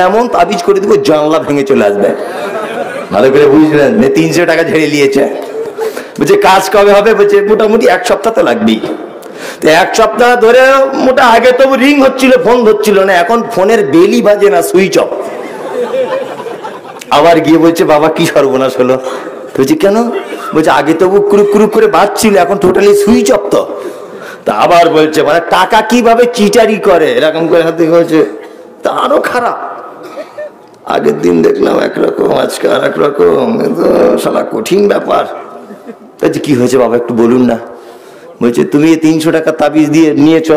এমন তাবিজ করে দিব জানলা ভেঙে চলে আসবে। ভালো করে বুঝলেন? 300 টাকা ঝেড়ে নিয়েছে। বলছে কাজ কবে হবে? বলছে মোটামুটি 1 সপ্তাহ তো লাগবেই। তো 1 সপ্তাহ ধরে মোটা, আগে তবু রিং হচ্ছিল, ফোন ধরছিল না, এখন ফোনের বেলই বাজে না, সুইচ অফ। আবার গিয়ে বলছে বাবা কি সর্বনাশ হলো? বলছি কেন? বলছে আগে তবু কুরুক কুরুক করে বাজছিল, এখন টোটালি সুইচ অফ। তো তা আবার বলছে মানে টাকা কিভাবে চিটারি করে এরকম করে হাতে হয়েছে। তা আরো খারাপ, আগের দিন দেখলাম একরকম, আজকে আর একরকম, শালা কঠিন ব্যাপার। কি হয়েছে বাবা একটু বলুন না। বলছে তুমি 300 টাকা তাবিজ দিয়ে নিয়েছ,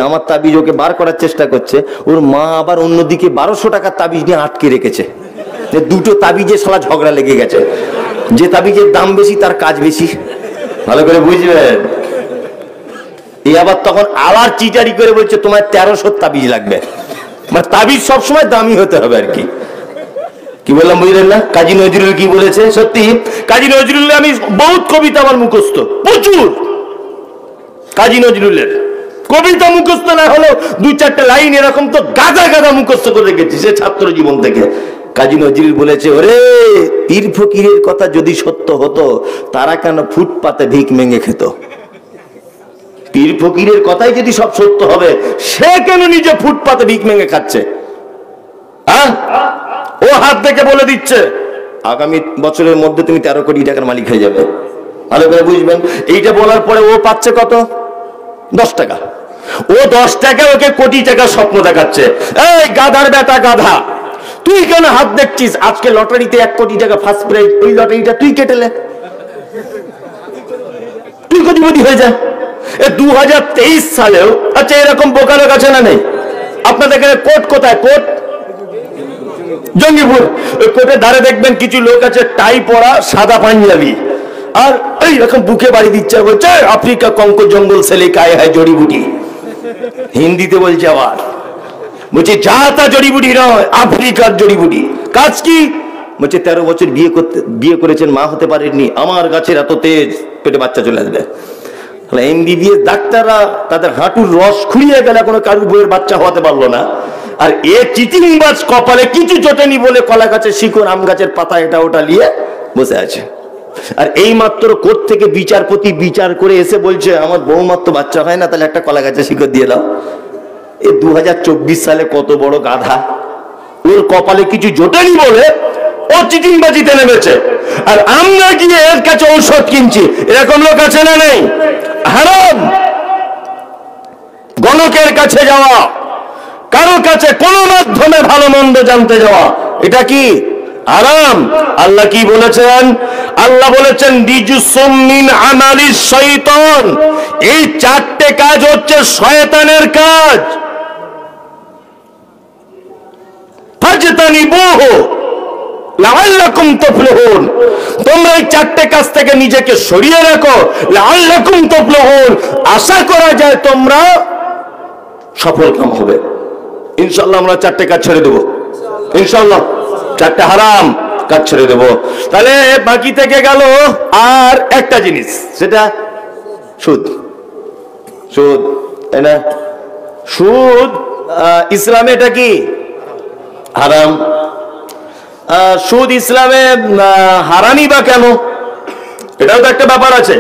আমার তাবিজ ওকে বার করার চেষ্টা করছে, ওর মা আবার অন্যদিকে 1200 টাকার তাবিজ নিয়ে আটকে রেখেছে। দুটো তাবিজে শালা ঝগড়া লেগে গেছে, যে তাবিজের দাম বেশি তার কাজ বেশি। ভালো করে বুঝবেন। এই আবার তখন আবার চিটারি করে বলছে তোমার 1300 তাবিজ লাগবে। মানে তাবিজ সবসময় দামি হতে হবে আর কি। কি বললাম বুঝলেন না? কাজী নজরুল কি বলেছে? সত্যি কাজী নজরুল, আমি বহুত কবিতা আমার মুখস্থ, প্রচুর। কাজী নজরুলের কবিতা মুখস্থ না হলেও 2-4টা লাইন এরকম তো গাদা গাদা মুখস্থ করে রেখেছি সে ছাত্র জীবন থেকে। কাজী নজরুল বলেছে, ওরে পীর ফকিরের কথা যদি সত্য হতো তারা কেন ফুটপাতে ভিক মেঙে খেত? পীর ফকিরের কথাই যদি সব সত্য হবে, সে কেন নিজে ফুটপাতে ভিক মেঙে খাচ্ছে? ও হাত থেকে বলে দিচ্ছে আগামী বছরের মধ্যে তুমি 13 কোটি টাকার মালিক হয়ে যাবে। ভালো করে বুঝবেন। এইটা বলার পরে ও পাচ্ছে কত? 10 টাকা। ও 10 টাকা ওকে কোটি টাকার স্বপ্ন দেখাচ্ছে। এই গাধার বেটা গাধা, তুই কেন হাত দেখছিস? আজকে লটারিতে 1 কোটি টাকা ফার্স্ট প্রাইজ, ওই লটারিটা তুই কেটেলে, তুই কোটিপতি হয়ে যা। 2023 সালেও আচ্ছা এরকম বোকা লোক আছে না নেই? আপনাদের এখানে কোর্ট কোথায়? কোর্ট জঙ্গিপুর। ওই কোর্টের ধারে দেখবেন কিছু লোক আছে টাই পরা, সাদা পাঞ্জাবি, আর এইরকম বুকে বাড়ি দিচ্ছে, বলছে আফ্রিকা কঙ্কর জঙ্গল সে লেকে আয়ে হ্যায় জড়িবুটি। হিন্দিতে বলছে আবার, বলছে যা তা জড়িবুটি নয়, আফ্রিকার জড়িবুটি। কাজ কি? বলছে 13 বছর বিয়ে করেছেন, মা হতে পারেননি, আমার গাছের এত তেজ, পেটে বাচ্চা চলে আসবে। এমবিবিএস ডাক্তাররা তাদের হাঁটুর রস খুঁড়িয়ে গেলে কোনো কারুর বইয়ের বাচ্চা হওয়াতে পারলো না। আর এ চিটিংবাজ কপালে কিছু জোটেনি বলে কলা গাছের শিকড়, আম গাছের পাতা, এটা ওটা নিয়ে বসে আছে। আর এই মাত্র কোর্ট থেকে বিচারপতি বিচার করে এসে বলছে আমার বউ মাত্র বাচ্চা হয় না, তাহলে একটা কলা গাছের শিকড় দিয়ে দাও। এ 2024 সালে কত বড় গাধা! ওর কপালে কিছু জোটেনি বলে ও চিটিংবাজিতে নেমেছে, আর আমরা গিয়ে এর কাছে ঔষধ কিনছি। এরকম লোক আছে না নেই? হারাম। গণকের কাছে যাওয়া, কারো কাছে কোন মাধ্যমে ভালো মন্দ জানতে যাওয়া, এটা কি হারাম? আল্লাহ কি বলেছেন? আল্লাহ বলেছেন রিজসুম মিন আমালিশ শাইতান। এই 4টে কাজ হচ্ছে শয়তানের কাজ। ফাজতানিবুহু লাআল্লাকুম তুফলিহুন। তোমরা এই 4টে কাজ থেকে নিজেকে সরিয়ে রাখো, লাআল্লাকুম তুফলিহুন, আশা করা যায় তোমরা সফল কাম হবে। ইনশাআল্লাহ আমরা 4টে কাজ ছেড়ে দেব, ইনশাআল্লাহ 4টে হারাম কাজ ছেড়ে দেব। তাহলে বাকি থেকে গেল আর একটা জিনিস, সেটা সুদ। সুদ, তাই না? সুদ ইসলামে এটা কি হারাম। সুদ ইসলামে হারামই বা কেন, এটাও তো একটা ব্যাপার আছে।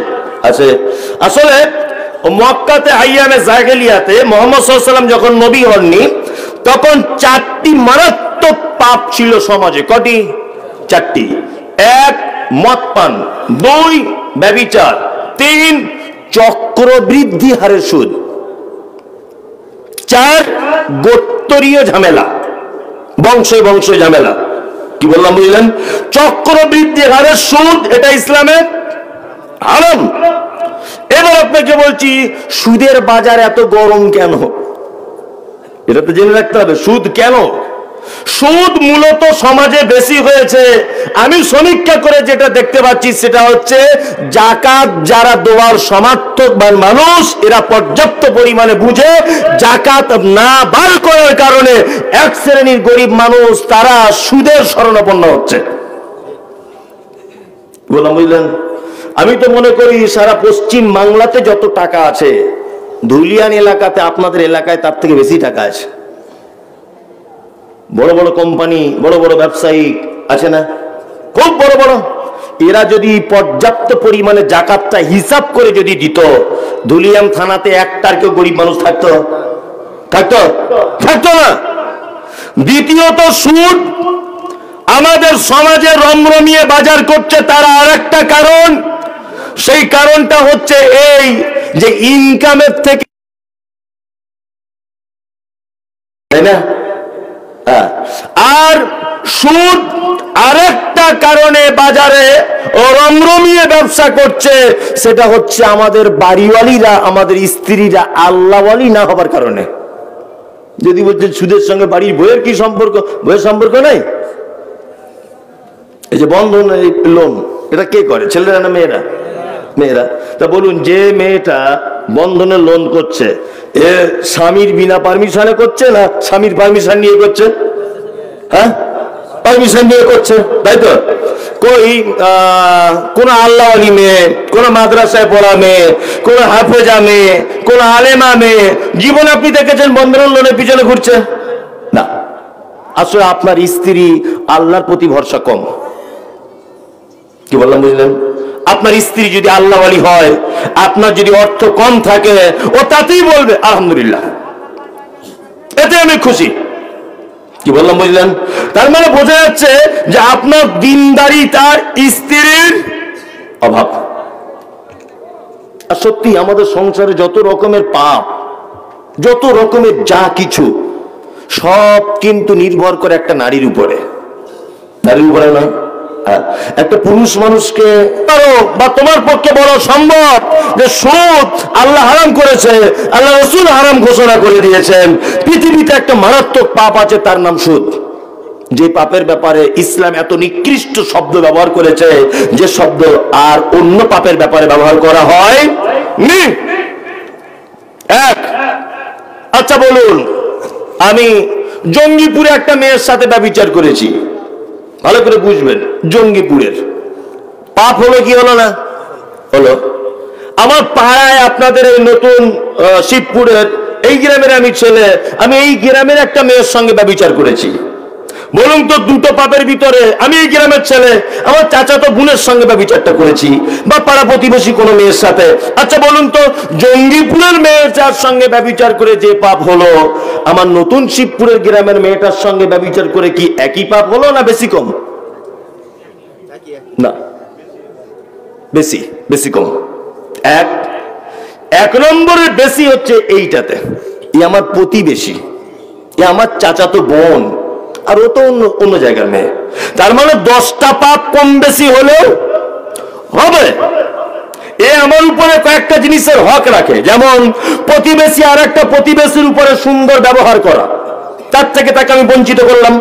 আসলে মক্কাতে আইয়ামে জাহেলিয়াতে মুহাম্মদ সাল্লাল্লাহু আলাইহি ওয়াসাল্লাম যখন নবী হননি, তখন 4টি মারাত্মক পাপ ছিল সমাজে। কটি? 4টি। 1 মদ পান, 2 ব্যভিচার, 3 চক্রবৃদ্ধি হারের সুদ, 4 গোত্রীয় ঝামেলা, বংশে বংশে ঝামেলা। কি বললাম বুঝলেন? চক্রবৃদ্ধি হারের সুদ এটা ইসলামে হারাম। এবার আপনাকে বলছি, সুদের বাজার এত গরম কেন? এটা তো জেনে রাখতে হবে। সুদ কেন? সুদ মূলত সমাজে বেশি হয়েছে। আমি সমীক্ষা করে যেটা দেখতে পাচ্ছি সেটা হচ্ছে, জাকাত যারা দেওয়ার সমর্থকবান মানুষ, এরা পর্যাপ্ত পরিমাণে বুঝে জাকাত না বার করার কারণে এক শ্রেণীর গরিব মানুষ তারা সুদের শরণাপন্ন হচ্ছে। বললাম বুঝলেন? আমি তো মনে করি সারা পশ্চিম বাংলাতে যত টাকা আছে, ধুলিয়ান এলাকাতে, আপনাদের এলাকায় তার থেকে বেশি টাকা আছে। বড় বড় কোম্পানি, বড় বড় ব্যবসায়ী আছে না, খুব বড় বড়, এরা যদি পর্যাপ্ত পরিমাণে জাকাতটা হিসাব করে যদি দিত, ধুলিয়ান থানাতে একটার কেউ গরিব মানুষ থাকতো? থাকতো না। দ্বিতীয়ত, সুদ আমাদের সমাজে রমরমিয়ে বাজার করছে, তার আরেকটা কারণ, সেই কারণটা হচ্ছে এই যে ইনকামের থেকে, তাই না? আর সুদ আরেকটা কারণে বাজারে রমরমিয়ে ব্যবসা করছে, সেটা হচ্ছে আমাদের বাড়িওয়ালিরা, আমাদের স্ত্রীরা আল্লাহওয়ালি না হবার কারণে। যদি বলছেন সুদের সঙ্গে বাড়ির বইয়ের কি সম্পর্ক? বইয়ের সম্পর্ক নাই। এই যে বন্ধন লোন, এটা কে করে? ছেলেরা না মেয়েরা? মেয়েরা। তা বলুন, যে মেয়েটা বন্ধনের লোন করছে, এ স্বামীর বিনা পারমিশনে করছে না স্বামীর পারমিশন নিয়ে করছে? হ্যাঁ, পারমিশন নিয়ে করছে, তাই তো? কোন আল্লাহওয়ালি মেয়ে, কোন মাদ্রাসায় পড়া মেয়ে, কোন হাফেজা মেয়ে, কোন আলেমা মেয়ে জীবনে আপনি দেখেছেন বন্ধনের লোনের পিছনে ঘুরছে? না। আসলে আপনার স্ত্রী আল্লাহর প্রতি ভরসা কম। কি বললাম বুঝলেন? আপনার স্ত্রী যদি আল্লাহওয়ালি হয়, আপনার যদি অর্থ কম থাকে, ও তাতেই বলবে আলহামদুলিল্লাহ, এতে আমি খুশি। কি বললাম বুঝলেন? তার মানে বোঝা যাচ্ছে যে আপনার দিনদারি তার স্ত্রীর অভাব। আর সত্যি আমাদের সংসারে যত রকমের পাপ, যত রকমের যা কিছু, সব কিন্তু নির্ভর করে একটা নারীর উপরে। নারীর উপরে না? একটা পুরুষ মানুষকে বা তোমার পক্ষে বলা সম্ভব যে সুদ আল্লাহ হারাম করেছে, আল্লাহ রাসূল হারাম ঘোষণা করে দিয়েছেন। পৃথিবীতে একটা মারাত্মক পাপ আছে, তার নাম সুদ। যে পাপের ব্যাপারে ইসলাম এত নিকৃষ্ট শব্দ ব্যবহার করেছে, যে শব্দ আর অন্য পাপের ব্যাপারে ব্যবহার করা হয় নি। আচ্ছা বলুন, আমি জঙ্গিপুরে একটা মেয়ের সাথে ব্যভিচার করেছি, ভালো করে বুঝবেন, জঙ্গিপুরের পাপ হলো কি হলো না? হলো। আমার পাড়ায়, আপনাদের এই নতুন শিবপুরের এই গ্রামের আমি ছেলে, আমি এই গ্রামের একটা মেয়ের সঙ্গে ব্যভিচার করেছি। বলুন তো, দুটো পাপের ভিতরে আমি এই গ্রামের ছেলে আমার চাচাতো বোনের সঙ্গে ব্যভিচারটা করেছি, বা পাড়া প্রতিবেশী কোনো মেয়ের সাথে। আচ্ছা বলুন তো, জঙ্গিপুরের মেয়ের যার সঙ্গে ব্যভিচার করে যে পাপ হলো, আমার নতুন শিবপুরের গ্রামের মেয়েটার সঙ্গে ব্যভিচার করে কি একই পাপ হলো না বেশি কম? না, বেশি। বেশি কম। এক নম্বরের বেশি হচ্ছে এইটাতে, এ আমার প্রতিবেশী, এ আমার চাচাতো বোন, আর ও তো অন্য জায়গার মেয়ে। তার মানে 10টা পাপ কম বেশি হলেও হবে। এ আমার উপরে কয়েকটা জিনিসের হক রাখে, যেমন প্রতিবেশী আর একটা প্রতিবেশীর উপরে সুন্দর ব্যবহার করা, তার থেকে তাকে আমি বঞ্চিত করলাম,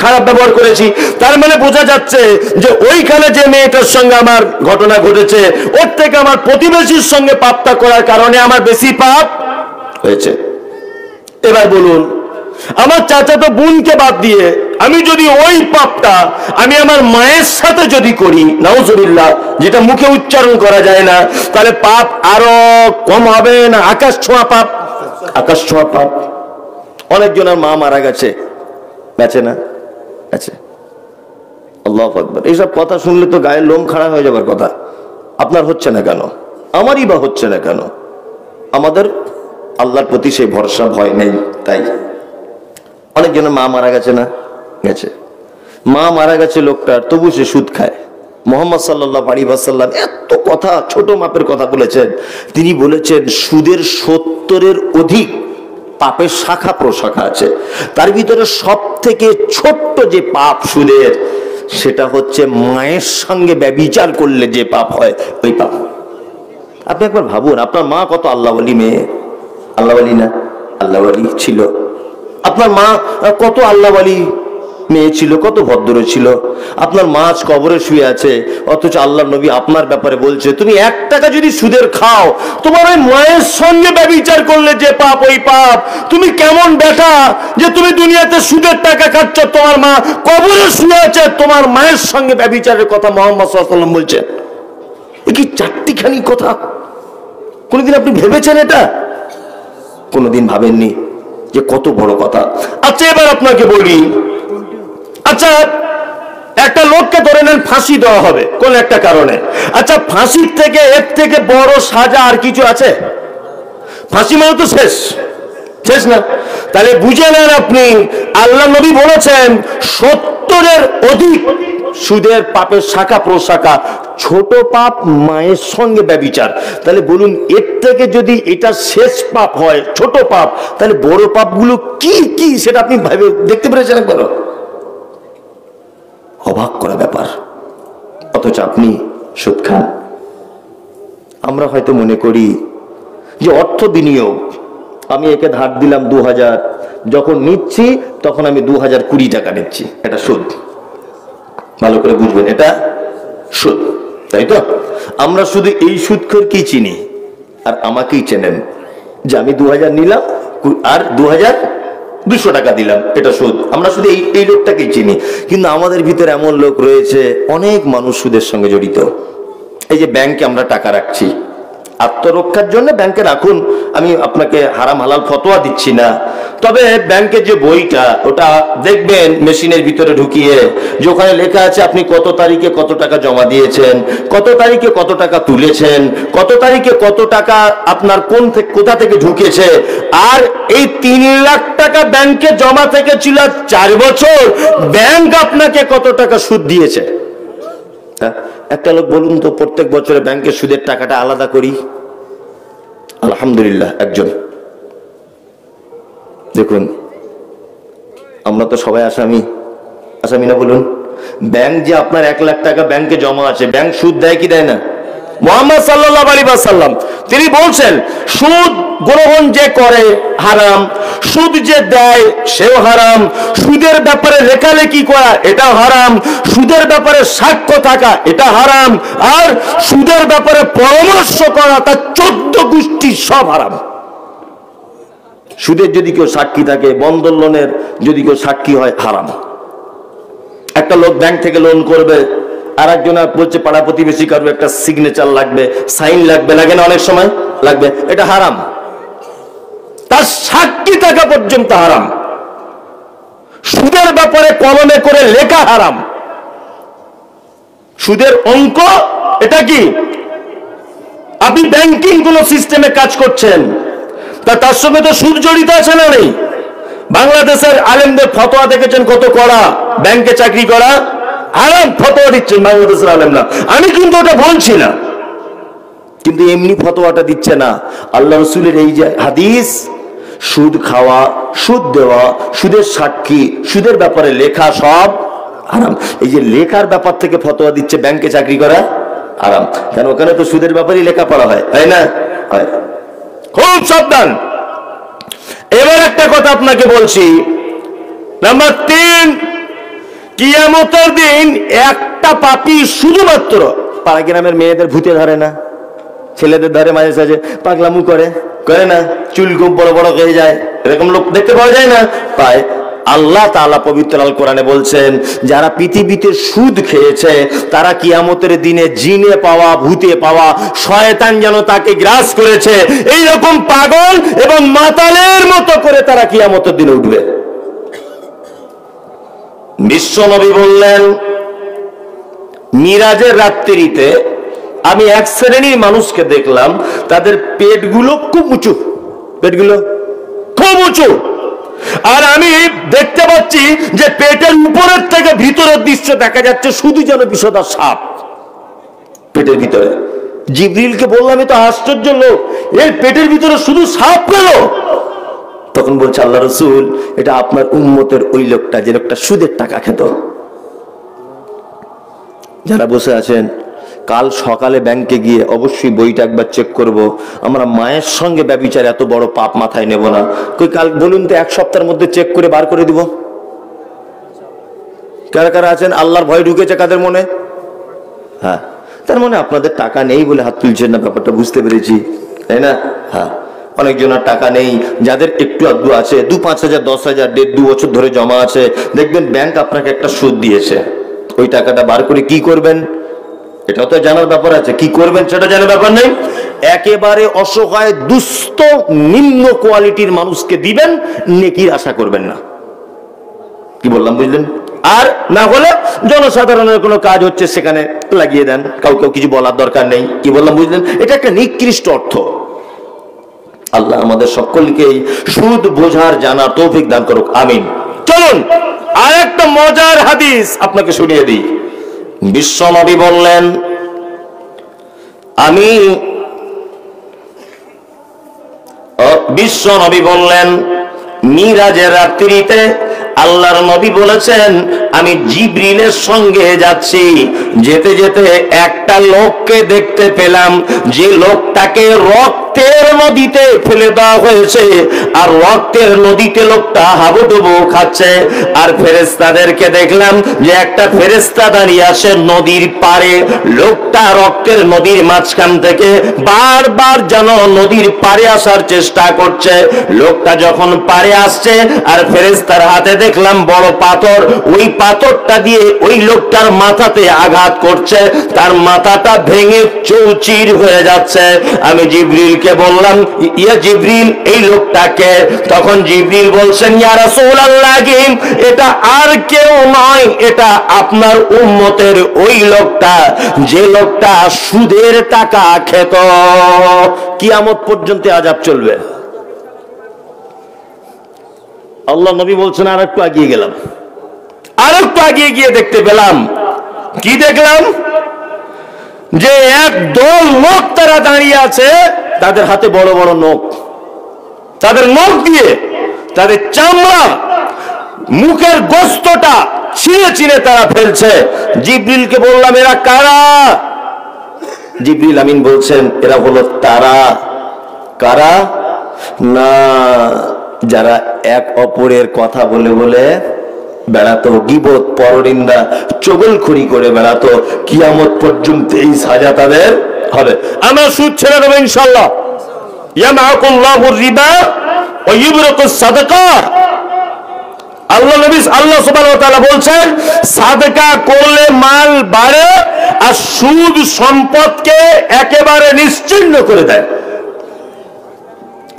খারাপ ব্যবহার করেছি। তার মানে বোঝা যাচ্ছে যে ওইখানে যে মেয়েটার সঙ্গে আমার ঘটনা ঘটেছে, ওর থেকে আমার প্রতিবেশীর সঙ্গে পাপটা করার কারণে আমার বেশি পাপ হয়েছে। এবার বলুন, আমার চাচাতো বোনকে বাদ দিয়ে আমি যদি ওই পাপটা আমি আমার মায়ের সাথে যদি করি, নাউজুবিল্লাহ, যেটা মুখে উচ্চারণ করা যায় না, তাহলে পাপ আরো কম হবে না আকাশ ছোঁয়া পাপ? আকাশ ছোঁয়া পাপ। অনেকজনের মা মারা গেছে, গেছে না? আছে। আল্লাহু আকবার। এইসব কথা শুনলে তো গায়ের লোম খাড়া হয়ে যাবার কথা। আপনার হচ্ছে না কেন? আমারই বা হচ্ছে না কেন? আমাদের আল্লাহর প্রতি সেই ভরসা ভয় নেই। তাই অনেকজনের মা মারা গেছে না? গেছে। মা মারা গেছে লোকটার, তবু সে সুদ খায়। মুহাম্মদ সাল্লাল্লাহু আলাইহি ওয়াসাল্লাম এত কথা, ছোট মাপের কথা বলেছেন। তিনি বলেছেন সুদের 70-এর অধিক পাপের শাখা প্রশাখা আছে। তার ভিতরে সব থেকে ছোট্ট যে পাপ সুদের, সেটা হচ্ছে মায়ের সঙ্গে ব্যভিচার করলে যে পাপ হয়, ওই পাপ। আপনি একবার ভাবুন, আপনার মা কত আল্লাহওয়ালি মেয়ে, আল্লাহওয়ালি না? আল্লাহওয়ালি ছিল। আপনার মা কত আল্লাহওয়ালি মেয়ে ছিল, কত ভদ্র ছিল। আপনার মা আজ কবরে শুয়ে আছে, অথচ আল্লাহর নবী আপনার ব্যাপারে বলছে তুমি 1 টাকা যদি সুদের খাও, তোমার ওই মায়ের সঙ্গে ব্যভিচার করলে যে পাপ, ওই পাপ। তুমি কেমন বেটা যে তুমি দুনিয়াতে সুদের টাকা খাচ্ছ, তোমার মা কবরে শুয়ে আছে, তোমার মায়ের সঙ্গে ব্যভিচারের কথা মুহাম্মদ সাল্লাল্লাহু আলাইহি ওয়াসাল্লাম বলছেন। এ কি চারটিখানি কথা? কোনদিন আপনি ভেবেছেন এটা? কোনদিন ভাবেননি যে কত বড় কথা। আচ্ছা, এবার আপনাকে বলি, আচ্ছা একটা লোককে ধরে নেন ফাঁসি দেওয়া হবে কোন একটা কারণে। আচ্ছা, ফাঁসির থেকে এর থেকে বড় সাজা আর কিছু আছে? ফাঁসি মানে তো শেষ, শেষ না? তাহলে বুঝে নেন আপনি, আল্লাহ নবী বলেছেন 70-এর অধিক সুদের পাপের শাখা প্রশাখা। ছোট পাপ মায়ের সঙ্গে ব্যভিচার। তাহলে বলুন, এর থেকে যদি এটা শেষ পাপ হয়, ছোট পাপ, তাহলে বড় পাপগুলো কি কি সেটা আপনি ভাবে দেখতে পেরেছেন একবার? অবাক করা ব্যাপার। অথচ আপনি সুদ খান। আমরা হয়তো মনে করি যে অর্থ বিনিয়োগ, আমি একে ধার দিলাম 2000, যখন নিচ্ছি তখন আমি 2020 টাকা নিচ্ছি, এটা সুদ। ভালো করে বুঝবেন, এটা সুদ, তাই তো? আমরা শুধু এই সুদখোরকেই চিনি, আর আমাকেই চেনেন যে আমি 2000 নিলাম আর 2200 টাকা দিলাম, এটা সুদ। আমরা শুধু এই লোকটাকেই চিনি। কিন্তু আমাদের ভিতরে এমন লোক রয়েছে, অনেক মানুষ সুদের সঙ্গে জড়িত। এই যে ব্যাংকে আমরা টাকা রাখছি, আত্মরক্ষার জন্য ব্যাংকে রাখুন, আমি আপনাকে হারাম হালাল ফতোয়া দিচ্ছি না। তবে ব্যাংকের যে বইটা, ওটা দেখবেন মেশিনের ভিতরে ঢুকিয়ে, যে ওখানে লেখা আছে আপনি কত তারিখে কত টাকা জমা দিয়েছেন, কত তারিখে কত টাকা তুলেছেন, কত তারিখে কত টাকা আপনার কোথা থেকে ঢুকেছে। আর এই 3 লাখ টাকা ব্যাংকে জমা থেকে ছিল 4 বছর, ব্যাংক আপনাকে কত টাকা সুদ দিয়েছে। একটা লোক বলুন তো, প্রত্যেক বছরে ব্যাংকের সুদের টাকাটা আলাদা করি। আলহামদুলিল্লাহ, একজন। দেখুন, আমরা তো সবাই আসামি, আসামি না বলুন? ব্যাংক যে আপনার 1 লাখ টাকা ব্যাংকে জমা আছে, ব্যাংক সুদ দেয় কি দেয় না? মুহাম্মদ সাল্লাল্লাহু আলাইহি ওয়াসাল্লাম তিনি বলছেন, সুদ গ্রহণ যে করে হারাম, সুদ যে দেয় সেও হারাম, সুদের ব্যাপারে লেখালেখি করা এটাও হারাম, সুদের ব্যাপারে সাক্ষ্য থাকা এটা হারাম, আর সুদের ব্যাপারে পরামর্শ করা, তার 14 গোষ্ঠী সব হারাম। সুদের যদি কেউ সাক্ষী থাকে, বন্ধন লোনের যদি কেউ সাক্ষী হয়, হারাম। একটা লোক ব্যাংক থেকে লোন করবে, আর একজন বলছে পাড়া প্রতিবেশী কারো একটা সিগনেচার লাগবে, সাইন লাগবে, লাগে না? অনেক সময় লাগবে, এটা হারাম। তার সাক্ষী থাকা পর্যন্ত হারাম। সুদের ব্যাপারে কলমে করে লেখা হারাম। সুদের অঙ্ক এটা কি? আপনি ব্যাংকিং কোন সিস্টেমে কাজ করছেন, তার সঙ্গে তো সুদ জড়িত আছে না নেই? বাংলাদেশের আলেমদের ফতোয়া দেখেছেন কত কড়া, ব্যাংকে চাকরি করা হারাম ফতোয়া দিচ্ছেন বাংলাদেশের আলেমরা। আমি কিন্তু ওটা বলছি না, কিন্তু এমনি ফতোয়াটা দিচ্ছে না। আল্লাহ রাসূলের এই যে হাদিস, সুদ খাওয়া, সুদ দেওয়া, সুদের সাক্ষী, সুদের ব্যাপারে লেখা সব হারাম। এই যে লেখার ব্যাপার থেকে ফতোয়া দিচ্ছে ব্যাংকে চাকরি করা হারাম, কেন? ওখানে তো সুদের ব্যাপারেই লেখাপড়া হয়, তাই না? হয়। খুব সাবধান। এবার একটা কথা আপনাকে বলছি, নাম্বার 3, কিয়ামতের দিন একটা পাপী শুধুমাত্র পাড়া গ্রামের মেয়েদের ভূতে ধরে না, ছেলেদের ধরে, মাঝে সাঝে পাগলামু করে, করে না? চুল খুব বড় বড় হয়ে যায়, এরকম লোক দেখতে পাওয়া যায় না? পায়। আল্লাহ তাআলা পবিত্র আল কোরআনে বলছেন, যারা পৃথিবীতে সুদ খেয়েছে তারা কিয়ামতের দিনে জিনে পাওয়া, ভূতে পাওয়া, শয়তান যেন তাকে গ্রাস করেছে, এইরকম পাগল এবং মাতালের মতো করে তারা কিয়ামতের দিনে উঠবে। বিশ্বনবী বললেন, মিরাজের রাত্রিতে আমি এক শ্রেণীর মানুষকে দেখলাম, তাদের পেটগুলো খুব উঁচু, পেটগুলো খুব উঁচু, আর আমি দেখতে পাচ্ছি যে পেটের উপরের থেকে ভিতরের দৃশ্য দেখা যাচ্ছে শুধু যেন বিষধর সাপ পেটের ভিতরে। জিবরিলকে বললাম, এ তো আশ্চর্য লোক, এর পেটের ভিতরে শুধু সাপ পেল। তখন বলছে আল্লাহ রাসূল, এটা আপনার উম্মতের ওই লোকটা, যে লোকটা সুদের টাকা খেত। যারা বসে আছেন, কাল সকালে ব্যাংকে গিয়ে অবশ্যই বইটা একবার চেক করব। আমরা মায়ের সঙ্গে ব্যভিচার এত বড় পাপ মাথায় নেব না। কই কাল বলুন তো, এক সপ্তাহের মধ্যে চেক করে বার করে দিব। কারা কারা আছেন আল্লাহর ভয় ঢুকেছে কাদের মনে? হ্যাঁ, তার মানে আপনাদের টাকা নেই বলে হাত তুলছেন না, ব্যাপারটা বুঝতে পেরেছি, তাই না? হ্যাঁ, অনেকজনের টাকা নেই, যাদের একটু আধটু আছে, 2-5 হাজার 10 হাজার 1.5-2 বছর ধরে জমা আছে, দেখবেন ব্যাংক আপনাকে একটা সুদ দিয়েছে, ওই টাকাটা বার করে কি করবেন এটাও তো জানার ব্যাপার আছে, কি করবেন সেটা জানার ব্যাপার নেই। একেবারে অসহায়, দুস্থ, নিম্ন কোয়ালিটির মানুষকে দিবেন, নেকির আশা করবেন না। কি বললাম বুঝলেন? আর না হলে জনসাধারণের কোনো কাজ হচ্ছে সেখানে লাগিয়ে দেন, কাউকে কিছু বলার দরকার নেই। কি বললাম বুঝলেন? এটা একটা নিকৃষ্ট অর্থ। আল্লাহ আমাদের সকলকেই সুদ বোঝার জানার তৌফিক দান করুক, আমিন। চলুন আর একটা মজার হাদিস আপনাকে শুনিয়ে দিই। বিশ্বনবী বললেন, বিশ্বনবী বললেন, মিরাজের রাত্রিতে আল্লাহর নবী বলেছেন, আমি জিবরিলের সঙ্গে যাচ্ছি, যেতে যেতে একটা লোককে দেখতে পেলাম, যে লোকটাকে রক্তের নদীতে ফেলে দেওয়া হয়েছে, আর রক্তের নদীতে লোকটা হাবুডুবু খাচ্ছে। আর ফেরেশতাদেরকে দেখলাম যে একটা ফেরেশতা দাঁড়িয়ে আছে নদীর পাড়ে, লোকটা রক্তের নদীর মাঝখান থেকে বারবার যেন নদীর পাড়ে আসার চেষ্টা করছে। লোকটা যখন পাড়ে আসছে আর ফেরেশতার হাতে দেখলাম বড় পাথর, ওই পাথরটা দিয়ে ওই লোকটার মাথাতে আঘাত করছে, তার মাথাটা ভেঙে চৌচির হয়ে যাচ্ছে। আমি জিবরিলকে বললাম, ইয়া জিবরিল, এই লোকটাকে? তখন জিবরিল বলছেন, ইয়া রাসূলুল্লাহ, এটা আর কেউ নয়, এটা আপনার উম্মতের ওই লোকটা, যে লোকটা সুদের টাকা খেত। কিয়ামত পর্যন্ত আযাব চলবে। আল্লাহ নবী বলছেন, আর একটু এগিয়ে গেলাম, আর একটু এগিয়ে গিয়ে দেখতে পেলাম, কি দেখলাম? যে এক দল লোক তারা দাঁড়িয়ে আছে, তাদের হাতে বড় বড় নখ, তাদের নখ দিয়ে তাদের চামড়া, মুখের গোস্তটা ছিঁড়ে ছিঁড়ে তারা ফেলছে। জিবরিলকে বললাম, এরা কারা? জিবরিল আমিন বলছেন, এরা হলো তারা। কারা? না, যারা এক অপরের কথা বলে বলে বেড়াতো, গীবত, পরনিন্দা, চগলখড়ি করে বেড়াতো, কিয়ামত পর্যন্ত এই সাজা তাদের হবে। আমরা সুদ ছেড়ে দেব ইনশাআল্লাহ। ইয়ামহাকুল্লাহুর রিবা ওয়া ইউবরিকুস সাদাকা। আল্লাহ নবী আল্লাহ সুবহানাহু ওয়া তাআলা বলছেন, সাদকা করলে মাল বাড়ে আর সুদ সম্পদকে একেবারে নিশ্চিহ্ন করে দেয়।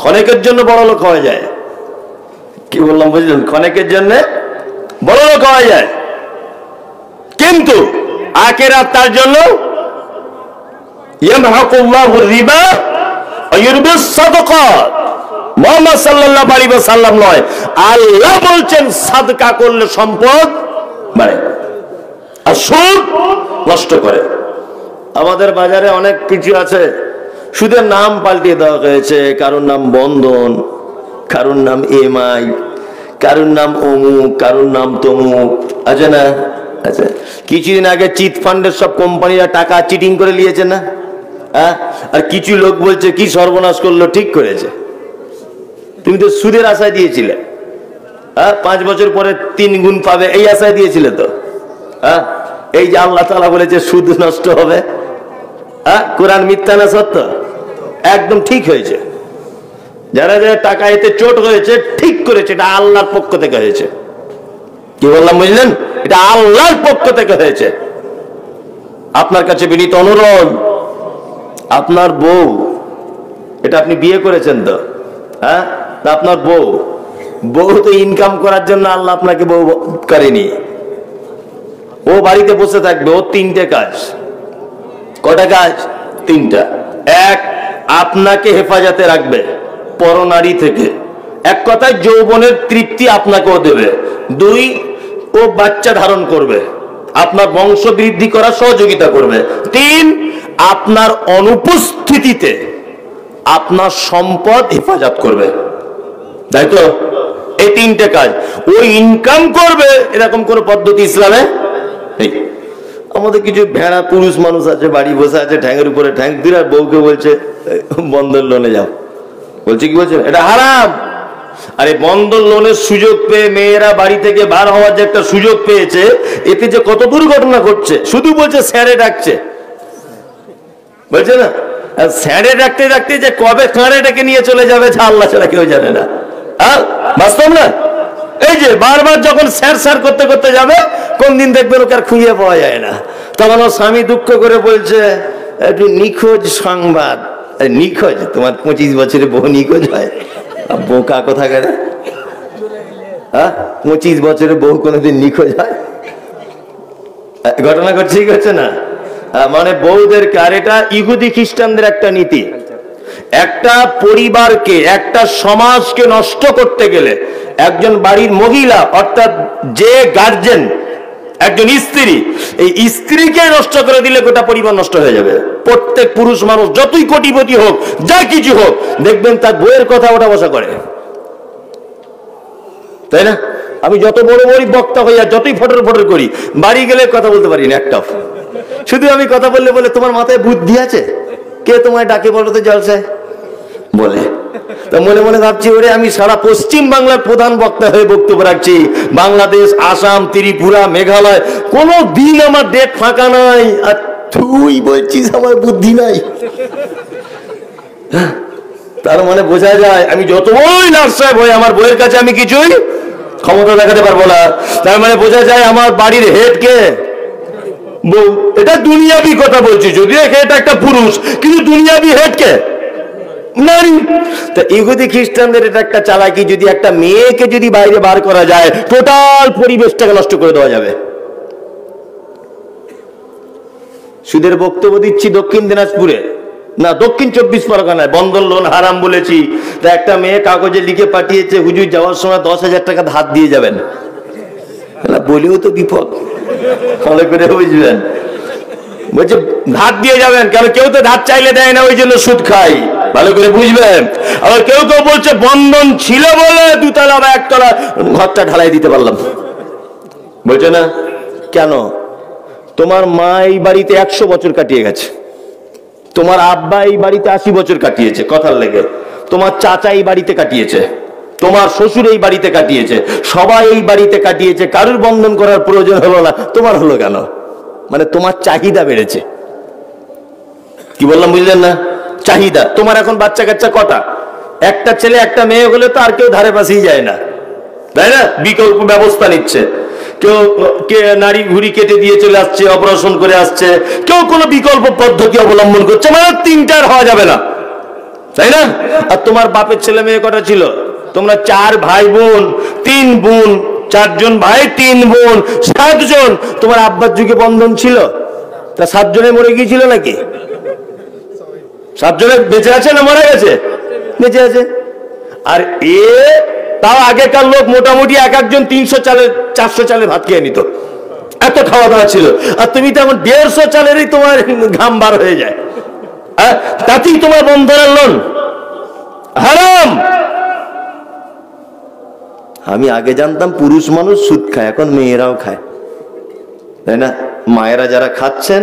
ক্ষণিকের জন্য বড় লোক হয়ে যায়। কি বললাম বুঝলেন? ক্ষণিকের জন্য বড় লোক হয়ে যায়, কিন্তু আখিরাত তার জন্য ইয়ামহাকুল্লাহুর রিবা ওয়া ইউরবিস সাদাকাত। মুহাম্মদ সাল্লাল্লাহু আলাইহি ওয়াসাল্লাম নয়, আল্লাহ বলছেন সাদকা করলে সম্পদ বাড়ে আর সুদ নষ্ট করে। আমাদের বাজারে অনেক কিছু আছে, সুদের নাম পাল্টিয়ে দেওয়া হয়েছে। কারোর নাম বন্ধন, কারোর নাম এমআই, কারোর নাম অমুক, কারোর নাম তমুক, আছে না? আচ্ছা, কিছুদিন আগে চিট ফান্ডের সব কোম্পানিরা টাকা চিটিং করে নিয়েছে না? হ্যাঁ, আর কিছু লোক বলছে কি সর্বনাশ করলো, ঠিক করেছে। তুমি তো সুদের আশায় দিয়েছিলে, হ্যাঁ, 5 বছর পরে 3 গুণ পাবে, এই আশায় দিয়েছিলে তো। হ্যাঁ, এই যে আল্লাহ তাআলা বলেছে সুদ নষ্ট হবে, হ্যাঁ, কোরআন মিথ্যা না সত্য? একদম ঠিক হয়েছে। যারা যারা টাকা এতে চোট হয়েছে ঠিক করেছে, এটা আল্লাহর পক্ষ থেকে হয়েছে। কি বললাম বুঝলেন? এটা আল্লাহর পক্ষ থেকে হয়েছে। আপনার কাছে বিনীত অনুরোধ, আপনার বউ, এটা আপনি বিয়ে করেছেন তো, হ্যাঁ, আপনার বউ তো ইনকাম করার জন্য আল্লাহ আপনাকে বউ করেনি। ও বাড়িতে বসে থাকবে, ও তিনটে কাজ। কটা কাজ? তিনটা। এক, আপনাকে হেফাজতে রাখবে পরনারী থেকে। এক কথায় যৌবনের তৃপ্তি আপনাকেও দেবে। দুই, ও বাচ্চা ধারণ করবে, আপনার বংশ বৃদ্ধি করার সহযোগিতা করবে। তিন, আপনার অনুপস্থিতিতে আপনার সম্পদ হেফাজত করবে। তাই তো? এই তিনটে কাজ। ও ইনকাম করবে, এরকম কোন পদ্ধতি ইসলামে নেই। আমাদের কিছু ভেড়া পুরুষ মানুষ আছে, বাড়ি বসে আছে, ঠ্যাঙের উপরে ঠ্যাং দিয়ে, আর বউকে বলছে বন্ধন লোনে যাও। বলছে কি বলছে? এটা হারাম। আরে বন্ধন লোনের সুযোগ পেয়ে মেয়েরা বাড়ি থেকে বার হওয়ার যে একটা সুযোগ পেয়েছে, এতে যে কত দুর্ঘটনা ঘটছে। শুধু বলছে স্যারে ডাকছে, বলছে না, স্যারে ডাকতে ডাকতে যে কবে কাঁড়ে ডেকে নিয়ে চলে যাবে আল্লাহ ছাড়া কেউ জানে না। বাস্তব না? এই যে বারবার যখন স্যার স্যার করতে করতে যাবে, কোন দিন দেখবেন ওকে আর খুঁজে পাওয়া যায় না। তখন ওর স্বামী দুঃখ করে বলছে, একটু নিখোঁজ সংবাদ। নিখোঁজ? তোমার 25 বছরে বউ নিখোঁজ হয়? বোকা কোথাকার, হ্যাঁ? 25 বছরে বউ কোনোদিন নিখোঁজ হয়? ঘটনা ঘটছে কি হচ্ছে না? মানে বউদেরকে, আর এটা ইহুদি খ্রিস্টানদের একটা নীতি। একটা পরিবারকে, একটা সমাজকে নষ্ট করতে গেলে একজন বাড়ির মহিলা, অর্থাৎ যে গার্জেন, একজন স্ত্রী, এই স্ত্রীকে নষ্ট করে দিলে গোটা পরিবার নষ্ট হয়ে যাবে। প্রত্যেক পুরুষ মানুষ যতই কোটিপতি হোক, যা কিছু হোক, দেখবেন তার বইয়ের কথা ওটা বসা করে, তাই না? আমি যত বড় বড় বক্তা হই আর যতই ফটর ফটর করি, বাড়ি গেলে কথা বলতে পারি না একটা। শুধু আমি কথা বললে বলে, তোমার মাথায় বুদ্ধি আছে? কে তোমায় ডাকে বলো তো জলসায় বলে? তো মনে মনে ভাবছি, ওরে আমি সারা পশ্চিম বাংলার প্রধান বক্তা হয়ে বক্তব্য রাখছি, বাংলাদেশ, আসাম, ত্রিপুরা, মেঘালয়, কোনো দিন আমার ডেট ফাঁকা নাই, আর তুই বলছিস আমার বুদ্ধি নাই। তার মানে বোঝা যায়, আমি যত বই নার্স সাহেব হই, আমার বইয়ের কাছে আমি কিছুই ক্ষমতা দেখাতে পারবো না। তার মানে বোঝা যায় আমার বাড়ির হেড কে? বউ। এটা দুনিয়াবি কথা বলছি, যদিও হেড একটা পুরুষ, কিন্তু দুনিয়াবি হেড কে? নারী। তা ইহুদি খ্রিস্টানদের এটা একটা চালাকি, যদি একটা মেয়েকে যদি বাইরে বার করা যায়, টোটাল পরিবেশটাকে নষ্ট করে দেওয়া যাবে। সুদের বক্তব্য দিচ্ছি দক্ষিণ দিনাজপুরে, না দক্ষিণ 24 পরগনায়, বন্ধন লোন হারাম বলেছি। তা একটা মেয়ে কাগজে লিখে পাঠিয়েছে, হুজুর যাওয়ার সময় 10,000 টাকা ধার দিয়ে যাবেন। বলেও তো বিপদ, ভালো করে বুঝবেন। বলছে ধার দিয়ে যাবেন, কারণ কেউ তো ধার চাইলে দেয় না, ওই জন্য সুদ খাই, ভালো করে বুঝবেন। আবার কেউ কেউ বলছে বন্ধন ছিল বলে 2 তলা বা 1 তলা ঘরটা ঢালাই দিতে পারলাম। বলছে না কেন? তোমার মা এই বাড়িতে 100 বছর কাটিয়ে গেছে, তোমার আব্বা এই বাড়িতে 80 বছর কাটিয়েছে কথার লেগে, তোমার চাচা এই বাড়িতে কাটিয়েছে, তোমার শ্বশুর এই বাড়িতে কাটিয়েছে, সবাই এই বাড়িতে কাটিয়েছে, কারুর বন্ধন করার প্রয়োজন হলো না, তোমার হলো কেন? মানে তোমার চাহিদা বেড়েছে। কি বললাম বুঝলেন না? চাহিদা। তোমার এখন বাচ্চা কাচ্চা কটা? একটা ছেলে একটা মেয়ে হলে তো আর কেউ ধারে পাশেই যায় না, তাই না? বিকল্প ব্যবস্থা নিচ্ছে, কেউ নারী ঘুড়ি কেটে দিয়ে চলে আসছে, অপারেশন করে আসছে, কেউ কোনো বিকল্প পদ্ধতি অবলম্বন করছে, মানে 3টার হওয়া যাবে না, তাই না? আর তোমার বাপের ছেলে মেয়ে কটা ছিল? তোমরা 4 ভাই বোন, 3 বোন, 4 জন ভাই 3 বোন, 7 জন। তোমার আব্বার যুগে বন্ধন ছিল? তা 7 জনে মরে গিয়েছিল নাকি? 7 জনে বেঁচে আছে না মারা গেছে? বেঁচে আছে। আর তাও আগেকার লোক মোটামুটি এক একজন 300 চালের 400 চালের ভাত খেয়ে নিত, এত খাওয়া দাওয়া ছিল। আর তুমি তো এখন 150 চালেরই তোমার ঘাম বার হয়ে যায়, তাতেই তোমার বন্ধনের লোন হারাম। আমি আগে জানতাম পুরুষ মানুষ সুদ খায়, এখন মেয়েরাও খায়, তাই না? মায়েরা যারা খাচ্ছেন,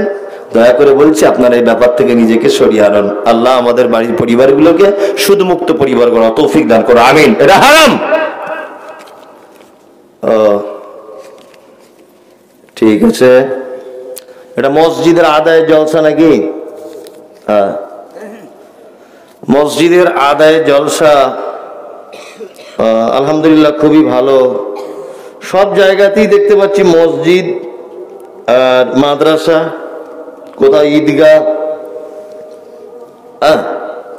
দয়া করে বলছি আপনারা এই ব্যাপার থেকে নিজেকে সরিয়ে আনুন। আল্লাহ আমাদের বাড়ির পরিবারগুলোকে সুদমুক্ত পরিবার করা তৌফিক দান করো, আমিন। এটা হারাম। ঠিক আছে, এটা মসজিদের আদায় জলসা নাকি? হ্যাঁ, মসজিদের আদায় জলসা আলহামদুলিল্লাহ খুবই ভালো। সব জায়গাতেই দেখতে পাচ্ছি মসজিদ আর মাদ্রাসা, কোথাও ঈদগাহ,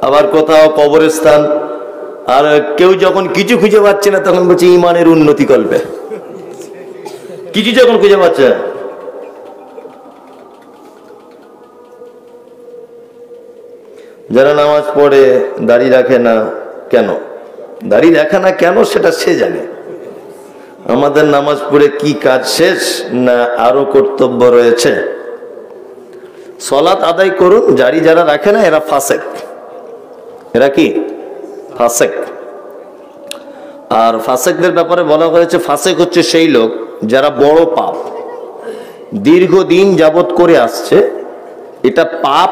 আবার কোথাও কবরস্থান। আর কেউ যখন কিছু খুঁজে পাচ্ছে না তখন বলছে ইমানের উন্নতি করবে। কিছু যখন খুঁজে পাচ্ছে, যারা নামাজ পড়ে দাড়ি রাখে না কেন, দাড়ি রাখে না কেন সেটা সে জানে। আমাদের নামাজ পড়ে কি কাজ শেষ না আরো কর্তব্য রয়েছে? সালাত আদায় করুন। দাড়ি যারা রাখে না এরা ফাসেক। এরা কি ফাসেক। আর ফাসেকদের ব্যাপারে বলা হয়েছে ফাসেক হচ্ছে সেই লোক যারা বড় পাপ দীর্ঘদিন যাবত করে আসছে, এটা পাপ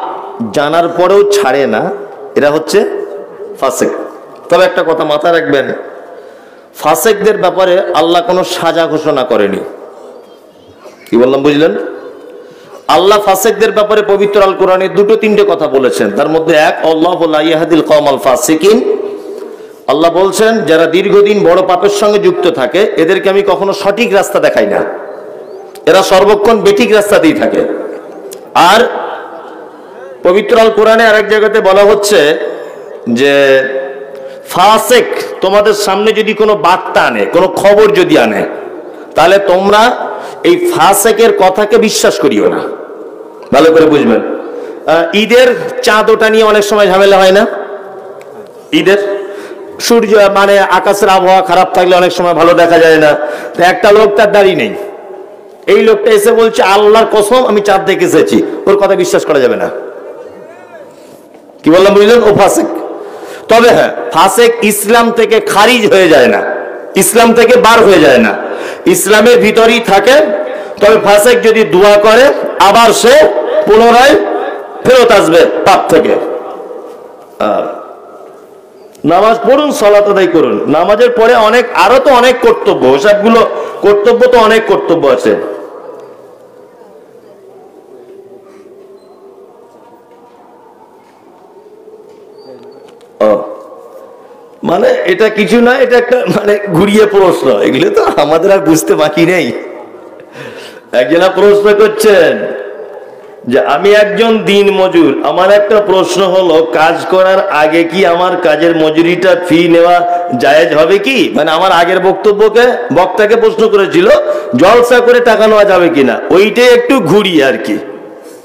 জানার পরেও ছাড়ে না, এরা হচ্ছে ফাসেক। তবে একটা কথা মাথায় রাখবেন, ফাসেকদের ব্যাপারে আল্লাহ কোনো সাজা ঘোষণা করেনি। কি বললাম বুঝলেন? আল্লাহ ফাসেকদের ব্যাপারে পবিত্র আল কোরআনে দুটো তিনটে কথা বলেছেন। তার মধ্যে এক, আল্লাহু লা ইয়াহদিল কওমাল ফাসিকিন। আল্লাহ বলছেন যারা দীর্ঘদিন বড় পাপের সঙ্গে যুক্ত থাকে এদেরকে আমি কখনো সঠিক রাস্তা দেখাই না, এরা সর্বক্ষণ বেঠিক রাস্তাতেই থাকে। আর পবিত্র আল কোরআনে আরেক জায়গাতে বলা হচ্ছে যে ফাসেক তোমাদের সামনে যদি কোনো বার্তা আনে, কোনো খবর যদি আনে, তাহলে তোমরা এই ফাসেকের কথাকে বিশ্বাস করিও না। ভালো করে বুঝবেন। ঈদের চাঁদ ওটা নিয়ে অনেক সময় ঝামেলা হয় না? ঈদের সূর্য মানে আকাশের আবহাওয়া খারাপ থাকলে অনেক সময় ভালো দেখা যায় না। তো একটা লোক তার দাড়ি নেই, এই লোকটা এসে বলছে আল্লাহর কসম আমি চাঁদ দেখে এসেছি, ওর কথা বিশ্বাস করা যাবে না। কি বললাম বুঝলেন? ও ফাসেক। তবে হ্যাঁ, ফাসেক ইসলাম থেকে খারিজ হয়ে যায় না, ইসলাম থেকে বার হয়ে যায় না, ইসলামের ভিতরেই থাকে। তবে ফাসেক যদি দোয়া করে আবার সে পুনরায় ফেরত আসবে পাপ থেকে। নামাজ পড়ুন, সালাত আদায় করুন। নামাজের পরে অনেক আরো তো অনেক কর্তব্য, সবগুলো কর্তব্য তো অনেক কর্তব্য আছে। মানে এটা কিছু না, এটা একটা মানে ঘুরিয়ে প্রশ্ন, এগুলো তো আমাদের আর বুঝতে বাকি নেই। একজনা প্রশ্ন করছেন যে আমি একজন দিন মজুর, আমার একটা প্রশ্ন হলো কাজ করার আগে কি আমার কাজের মজুরিটা ফি নেওয়া জায়েজ হবে কি? মানে আমার আগের বক্তাকে প্রশ্ন করেছিল জলসা করে টাকা নেওয়া যাবে কিনা, ওইটাই একটু ঘুরি আর কি।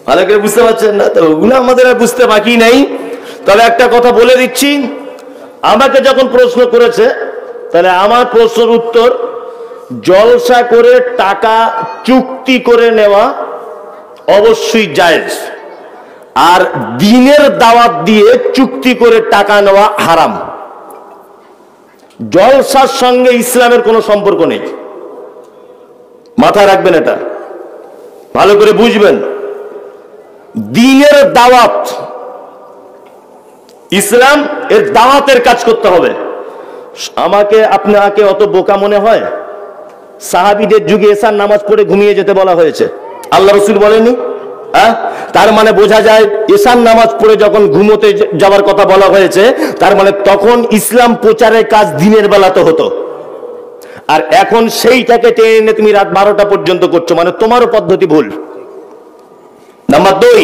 ভালো করে বুঝতে পারছেন না? তো ওগুলো আমাদের আর বুঝতে বাকি নেই। তবে একটা কথা বলে দিচ্ছি, আমাকে যখন প্রশ্ন করেছে তাহলে আমার প্রশ্নের উত্তর, জলসা করে টাকা চুক্তি করে নেওয়া অবশ্যই জায়েজ, আর দিনের দাওয়াত দিয়ে চুক্তি করে টাকা নেওয়া হারাম। জলসার সঙ্গে ইসলামের কোনো সম্পর্ক নেই, মাথায় রাখবেন, এটা ভালো করে বুঝবেন। দিনের দাওয়াত, ইসলাম এর দাওয়াতের কাজ করতে হবে। আমাকে আপনাকে অত বোকা মনে হয়? সাহাবীদের যুগে এশার নামাজ পড়ে ঘুমিয়ে যেতে বলা হয়েছে, আল্লাহ রাসূল বলেননি? তার মানে বোঝা যায় এশার নামাজ পড়ে যখন ঘুমোতে যাওয়ার কথা বলা হয়েছে, তার মানে তখন ইসলাম প্রচারের কাজ দিনের বেলাতে হতো। আর এখন সেইটাকে টেনে তুমি রাত 12টা পর্যন্ত করছো, মানে তোমারও পদ্ধতি ভুল। নাম্বার 2,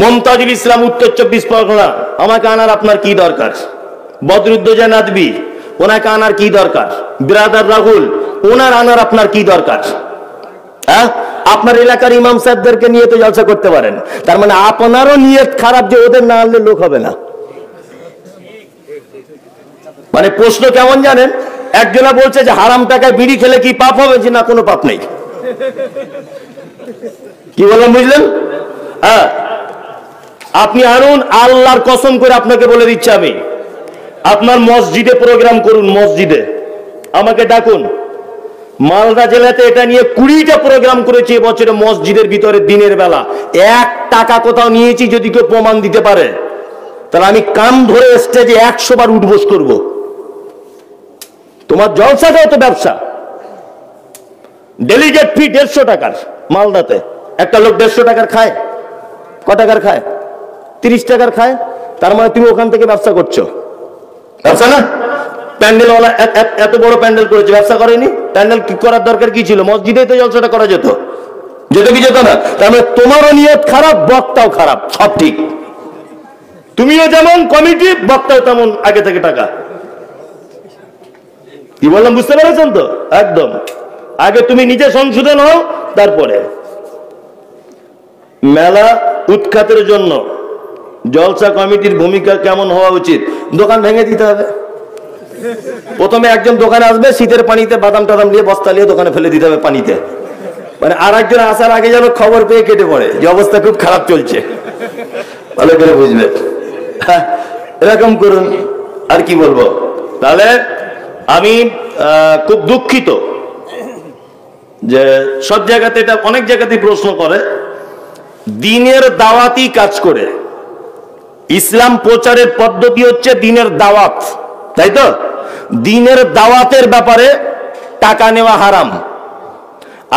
মুমতাজুল ইসলাম, উত্তর 24 পরগনা, আমাকে আনার আপনার কি দরকার? বদরুদ্দোজা নাদবি, ওনাকে আনার কি দরকার? ব্রাদার রাহুল, ওনার আনার আপনার কি দরকার? আপনার এলাকার ইমাম সাহেবদেরকে নিয়ে তো জলসা করতে পারেন, তার মানে আপনারও নিয়ত খারাপ যে ওদের না আনলে লোক হবে না। মানে প্রশ্ন কেমন জানেন? একজনা বলছে যে হারাম টাকায় বিড়ি খেলে কি পাপ হবে? যে না, কোনো পাপ নেই। কি বললাম বুঝলেন? আপনি আনুন, আল্লাহর কসম করে আপনাকে বলে দিচ্ছি আমি, আপনার মসজিদে প্রোগ্রাম করুন, মসজিদে আমাকে ডাকুন। মালদা জেলাতে এটা নিয়ে 20টা প্রোগ্রাম করেছি এবছরে মসজিদের ভিতরে দিনের বেলা। 1 টাকা কোথাও নিয়েছি যদি কেউ প্রমাণ দিতে পারে, তাহলে আমি কান ধরে স্টেজে 100 বার উঠবোস করব। তোমার জলসাটাও তো ব্যবসা। ডেলিগেট ফি 150 টাকার, মালদাতে একটা লোক 150 টাকার খায়। ক টাকার খায়? 30 টাকার খায়। তার মানে তুমি ওখান থেকে ব্যবসা করছো, ব্যবসা না? প্যান্ডেলওয়ালা এত বড় প্যান্ডেল করেছে, ব্যবসা করেনি? প্যান্ডেল কি করার দরকার কি ছিল? মসজিদেই তো জলসাটা করা যেত, যেত কি যেত না? তার মানে তোমারও নিয়ত খারাপ, বক্তাও খারাপ, সব ঠিক। তুমিও যেমন কমিটি, বক্তাও তেমন আগে থেকে টাকা। কি বললাম বুঝতে পেরেছেন তো? একদম আগে তুমি নিজে সংশোধন হও, তারপরে। মেলা উৎখাতের জন্য জলসা কমিটির ভূমিকা কেমন হওয়া উচিত? দোকান ভেঙে দিতে হবে। প্রথমে একজন দোকানে আসবে, শীতের পানিতে বাদাম টাদাম দিয়ে বস্তা নিয়ে দোকানে ফেলে দিতে হবে পানিতে, মানে আর একজন আসার আগে যেন খবর পেয়ে কেটে পড়ে যে অবস্থা খুব খারাপ চলছে, ভালো করে বুঝবে। এরকম করুন, আর কি বলবো। তাহলে আমি খুব দুঃখিত যে সব জায়গাতে এটা, অনেক জায়গাতেই প্রশ্ন করে, দিনের দাওয়াতি কাজ করে। ইসলাম প্রচারের পদ্ধতি হচ্ছে দিনের দাওয়াত, তাই তো? দিনের দাওয়াতের ব্যাপারে টাকা নেওয়া হারাম।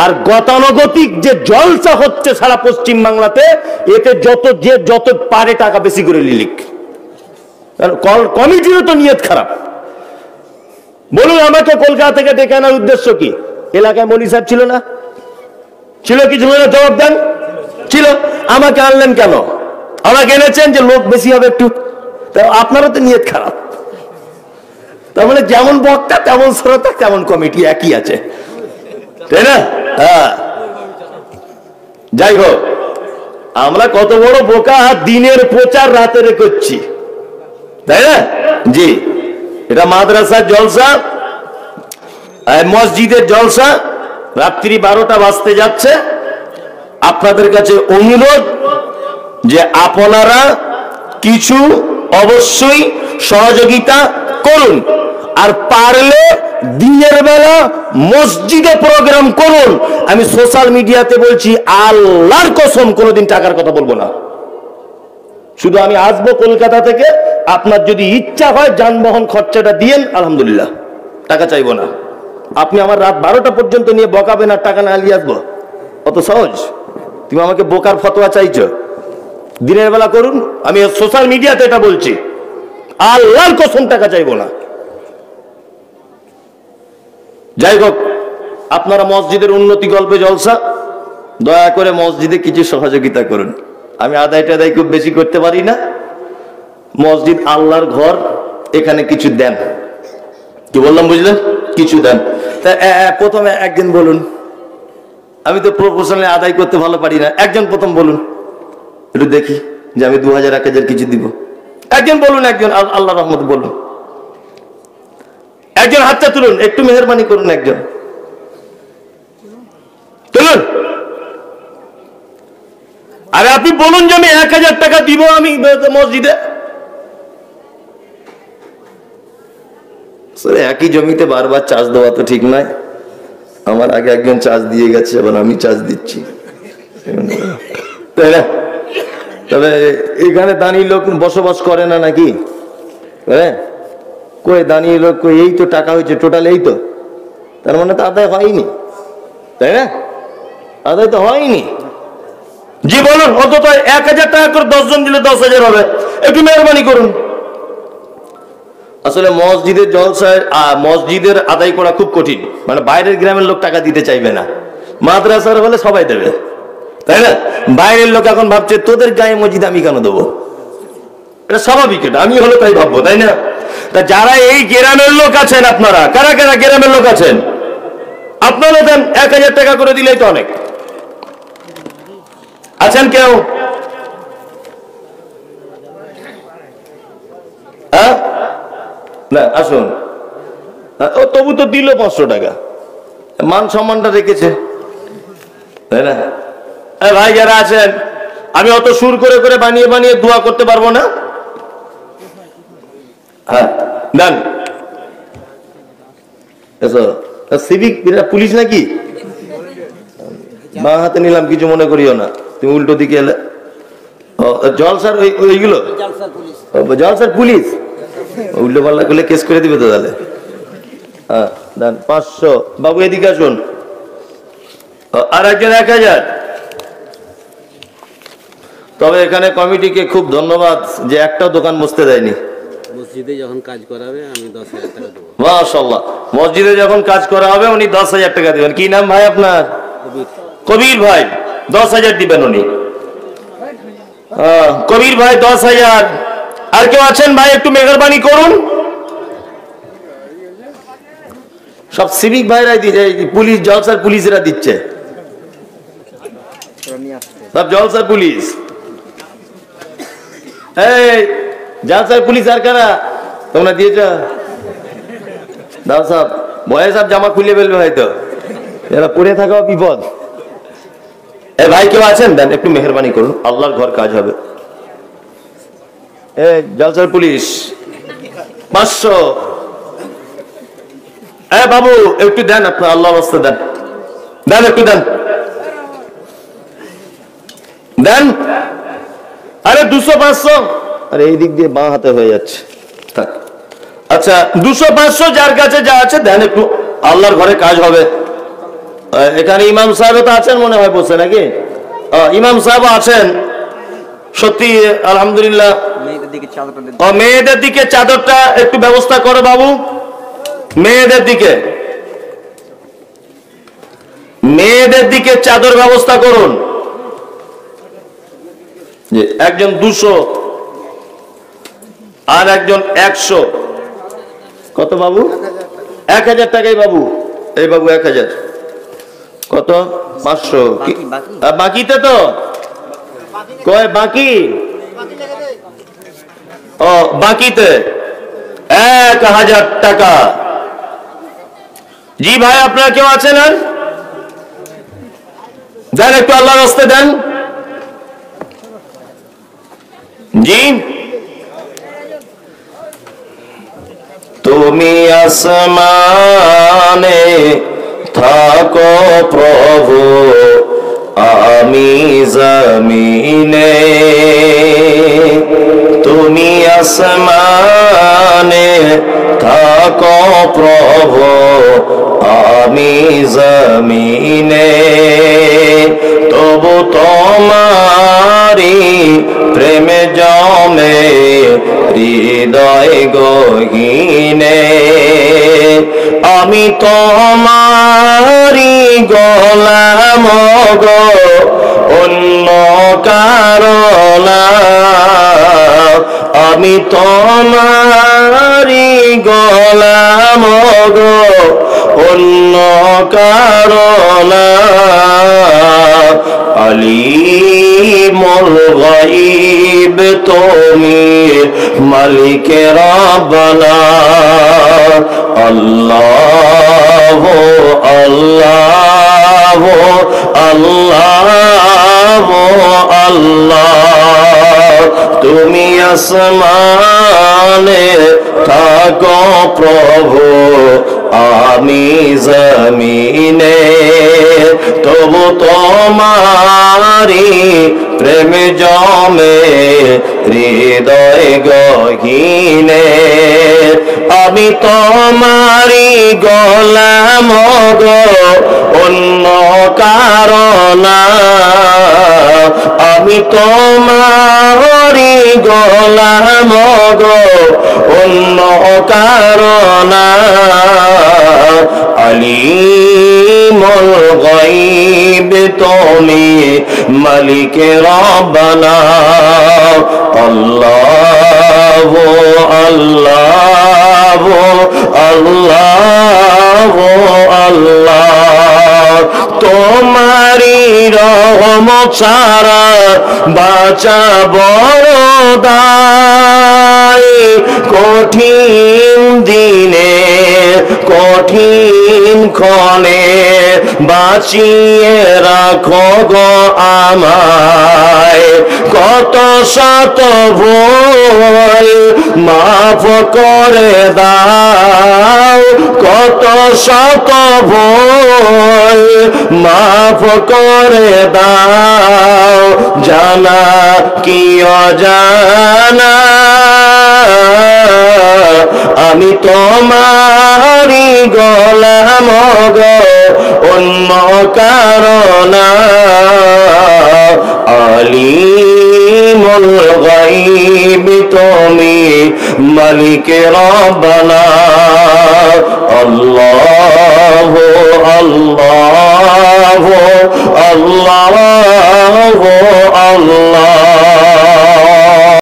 আর গতানুগতিক যে জলসা হচ্ছে সারা পশ্চিম বাংলাতে, এতে যত পারে টাকা বেশি করে লিলিক। কমিটিরও তো নিয়ত খারাপ। বলুন আমাকে কলকাতা থেকে ডেকে আনার উদ্দেশ্য কি? এলাকায় মৌলী সাহেব ছিল না? ছিল কি ছিল না? জবাব দেন। ছিল। আমাকে আনলেন কেন? আমাকে এনেছেন যে লোক বেশি হবে একটু। আপনারও তো নিয়ত খারাপ। তার মানে যেমন বক্তা তেমন শ্রোতা তেমন কমিটি, একই আছে, তাই না? হ্যাঁ, যাই হোক, আমরা কত বড় বোকা, দিনের প্রচার রাতের করছি, তাই না? জি, এটা মাদ্রাসার জলসা, মসজিদের জলসা, রাত্রি 12টা বাজতে যাচ্ছে। আপনাদের কাছে অনুরোধ যে আপনারা কিছু অবশ্যই সহযোগিতা করুন, আর পারলে দিনের বেলা মসজিদে প্রোগ্রাম করুন। আমি সোশ্যাল মিডিয়াতে বলছি, আল্লাহর কসম কোনোদিন টাকার কথা বলবো না। শুধু আমি আসবো কলকাতা থেকে, আপনার যদি ইচ্ছা হয় যানবাহন খরচাটা দিয়েন, আলহামদুলিল্লাহ, টাকা চাইবো না। আপনি আমার রাত 12টা পর্যন্ত নিয়ে বকাবেন আর টাকা না নিয়ে আসবো? অত সহজ? তুমি আমাকে বোকার ফতোয়া চাইছো? দিনের বেলা করুন, আমি সোশ্যাল মিডিয়াতে এটা বলছি, আল্লাহর কসম টাকা চাইবো না। যাই হোক, আপনারা মসজিদের উন্নতি গল্পে জলসা, দয়া করে মসজিদে কিছু সহযোগিতা করুন। আমি আদায় খুব বেশি করতে পারি না। মসজিদ আল্লাহর ঘর, এখানে কিছু দেন। কি বললাম বুঝলেন? কিছু দেন। তা প্রথমে একজন বলুন, আমি তো প্রফেশনালি আদায় করতে ভালো পারি না। একজন প্রথম বলুন, একটু দেখি যে আমি 2000 1000 কিছু দিব। একজন বলুন, একজন, আল্লাহ রহমত বলুন। একজন হাতটা তুলুন, একটু মেহরবানি করুন, একজন তুলুন। আরে আপনি বলুন যে আমি 1000 টাকা দিব আমি মসজিদে। একই জমিতে বারবার চার্জ দেওয়া তো ঠিক নয়। আমার আগে একজন চার্জ দিয়ে গেছে, এবার আমি চার্জ দিচ্ছি, তাই না? তবে এখানে দাঁড়িয়ে লোক বসবাস করে না নাকি? হ্যাঁ, কই দাঁড়িয়ে লোক, এই তো টাকা হয়েছে টোটাল, এই তো, তার মানে তো আদায় হয়নি, তাই না? আদায় তো হয়নি। জি বলুন, অন্তত 1000 টাকা করে 10 জন দিলে 10,000 হবে। একটু মেহরবানি করুন। আসলে মসজিদের জলসায় মসজিদের আদায় করা খুব কঠিন, মানে বাইরের গ্রামের লোক টাকা দিতে চাইবে না। মাদ্রাসার হলে সবাই দেবে, তাই না? বাইরের লোক এখন ভাবছে তোদের গায়ে মসজিদ আমি কেন দেবো, এটা স্বাভাবিক, এটা আমি হলে তাই ভাববো, তাই না? তা যারা এই গ্রামের লোক আছেন, আপনারা কারা কারা গ্রামের লোক আছেন, আপনারা দেন। 1000 টাকা করে দিলেই তো অনেক। আছেন কেউ? হ্যাঁ, না আসুন। ও তবু তো দিল 500 টাকা, মান সম্মানটা রেখেছে, তাই না? ভাই যারা আছেন, আমি অত সুর করে করে বানিয়ে বানিয়ে দোয়া করতে পারবো না। হ্যাঁ দেন। সিভিক পুলিশ নাকি? বাঁ হাতে নিলাম, কিছু মনে করিও না, তুমি উল্টো দিকে এলে। জলসার ওইগুলো জলসার পুলিশ উল্টো পাল্লা করলে কেস করে দিবে তো তাহলে। হ্যাঁ দেন 500। বাবু এদিকে আসুন। আর একজন 1000। তবে এখানে কমিটিকে খুব ধন্যবাদ যে একটাও দোকান মুছতে দেয়নি। মসজিদে যখন কাজ করাবে আমি 10,000 টাকা দেবো। মাশাআল্লাহ, মসজিদে যখন কাজ করা হবে উনি 10,000 টাকা দিবেন। কি নাম ভাই আপনার? কবির ভাই। 10,000 দিবেন উনি। কবির ভাই 10,000। আর কেউ আছেন ভাই? একটু মেহরবানি করুন। সব সিভিক ভাইরাই দিচ্ছে, পুলিশ জলসার পুলিশরা দিচ্ছে, সব জলসার পুলিশ। এই জলসার পুলিশ আর কারা তোমরা দিয়েছ? দাও সাহেব, বয়ে সাহেব জামা খুলে ফেলবে হয়তো, এরা পড়ে থাকা বিপদ। এ ভাই কেউ আছেন? দেন একটু মেহরবানি করুন, আল্লাহর ঘর কাজ হবে। এ জলসার পুলিশ 500। এ বাবু একটু দেন, আপনার আল্লাহ রাস্তা দেন, দেন একটু দেন, দেন। আরে 200-500, আরে এই দিক দিয়ে বাঁ হাতে হয়ে যাচ্ছে। আচ্ছা 200-500 যার কাছে যা আছে দেন একটু, আল্লাহর ঘরে কাজ হবে। এখানে ইমাম সাহেব তো আছেন মনে হয় বসে নাকি? ইমাম সাহেব আছেন সত্যি, আলহামদুলিল্লাহ। মেয়েদের দিকে চাদরটা একটু ব্যবস্থা করো বাবু, মেয়েদের দিকে চাদর ব্যবস্থা করুন। একজন 200 আর একজন 100। কত বাবু? 1000 টাকাই বাবু। এই বাবু 1000। কত? 500। বাকিতে তো কয় বাকি? ও বাকিতে 1000 টাকা। জি ভাই আপনারা কেউ আছেন? আর দেন একটু আল্লাহর রাস্তায় দেন। জি, তুমি আসমানে থাকো প্রভু, আমি জমিনে। তুমি আসমানে থাকো প্রভু, আমি জমিনে। তবু তোমারি প্রেমে জমে হৃদয় গহীনে। আমি তোমারি গোলাম গো, অন্য কারো না। আমি তোমারি গোলাম গো, অন্য কারো না। আলিমুল গায়ব তুমি, মালিকে রব্বানা। আল্লাহ আল্লাহ আল্লাহ আল্লাহ। তুমি আসমানে থাকো প্রভু, আমি জমিনে। তবু তোমারি প্রেমে জমে হৃদয় গহীনে। আমি তোমারি গোলাম গো, অন্য কারো না। আমি তোমারি গোলাম গো, অন্য কারো না। আলিমুল গায়ব তুমি, মালিকে রব্বানা। আল্লাহ আল্লাহ আল্লাহ আল্লাহ। তোমারি রহমত ছাড়া বাঁচা বড় দায়। কঠিন দিনে কঠিন ক্ষণে বাঁচিয়ে রাখো গো আমায়। কত শত ভুল মাফ করে দাও, কত শত ভুল মাফ করে দাও। জানা কি অজানা, আমি তোমারি গোলাম গো, অন্য কারো না। আলিমুল গায়ব তুমি, মালিক রব্বানা আল্লাহ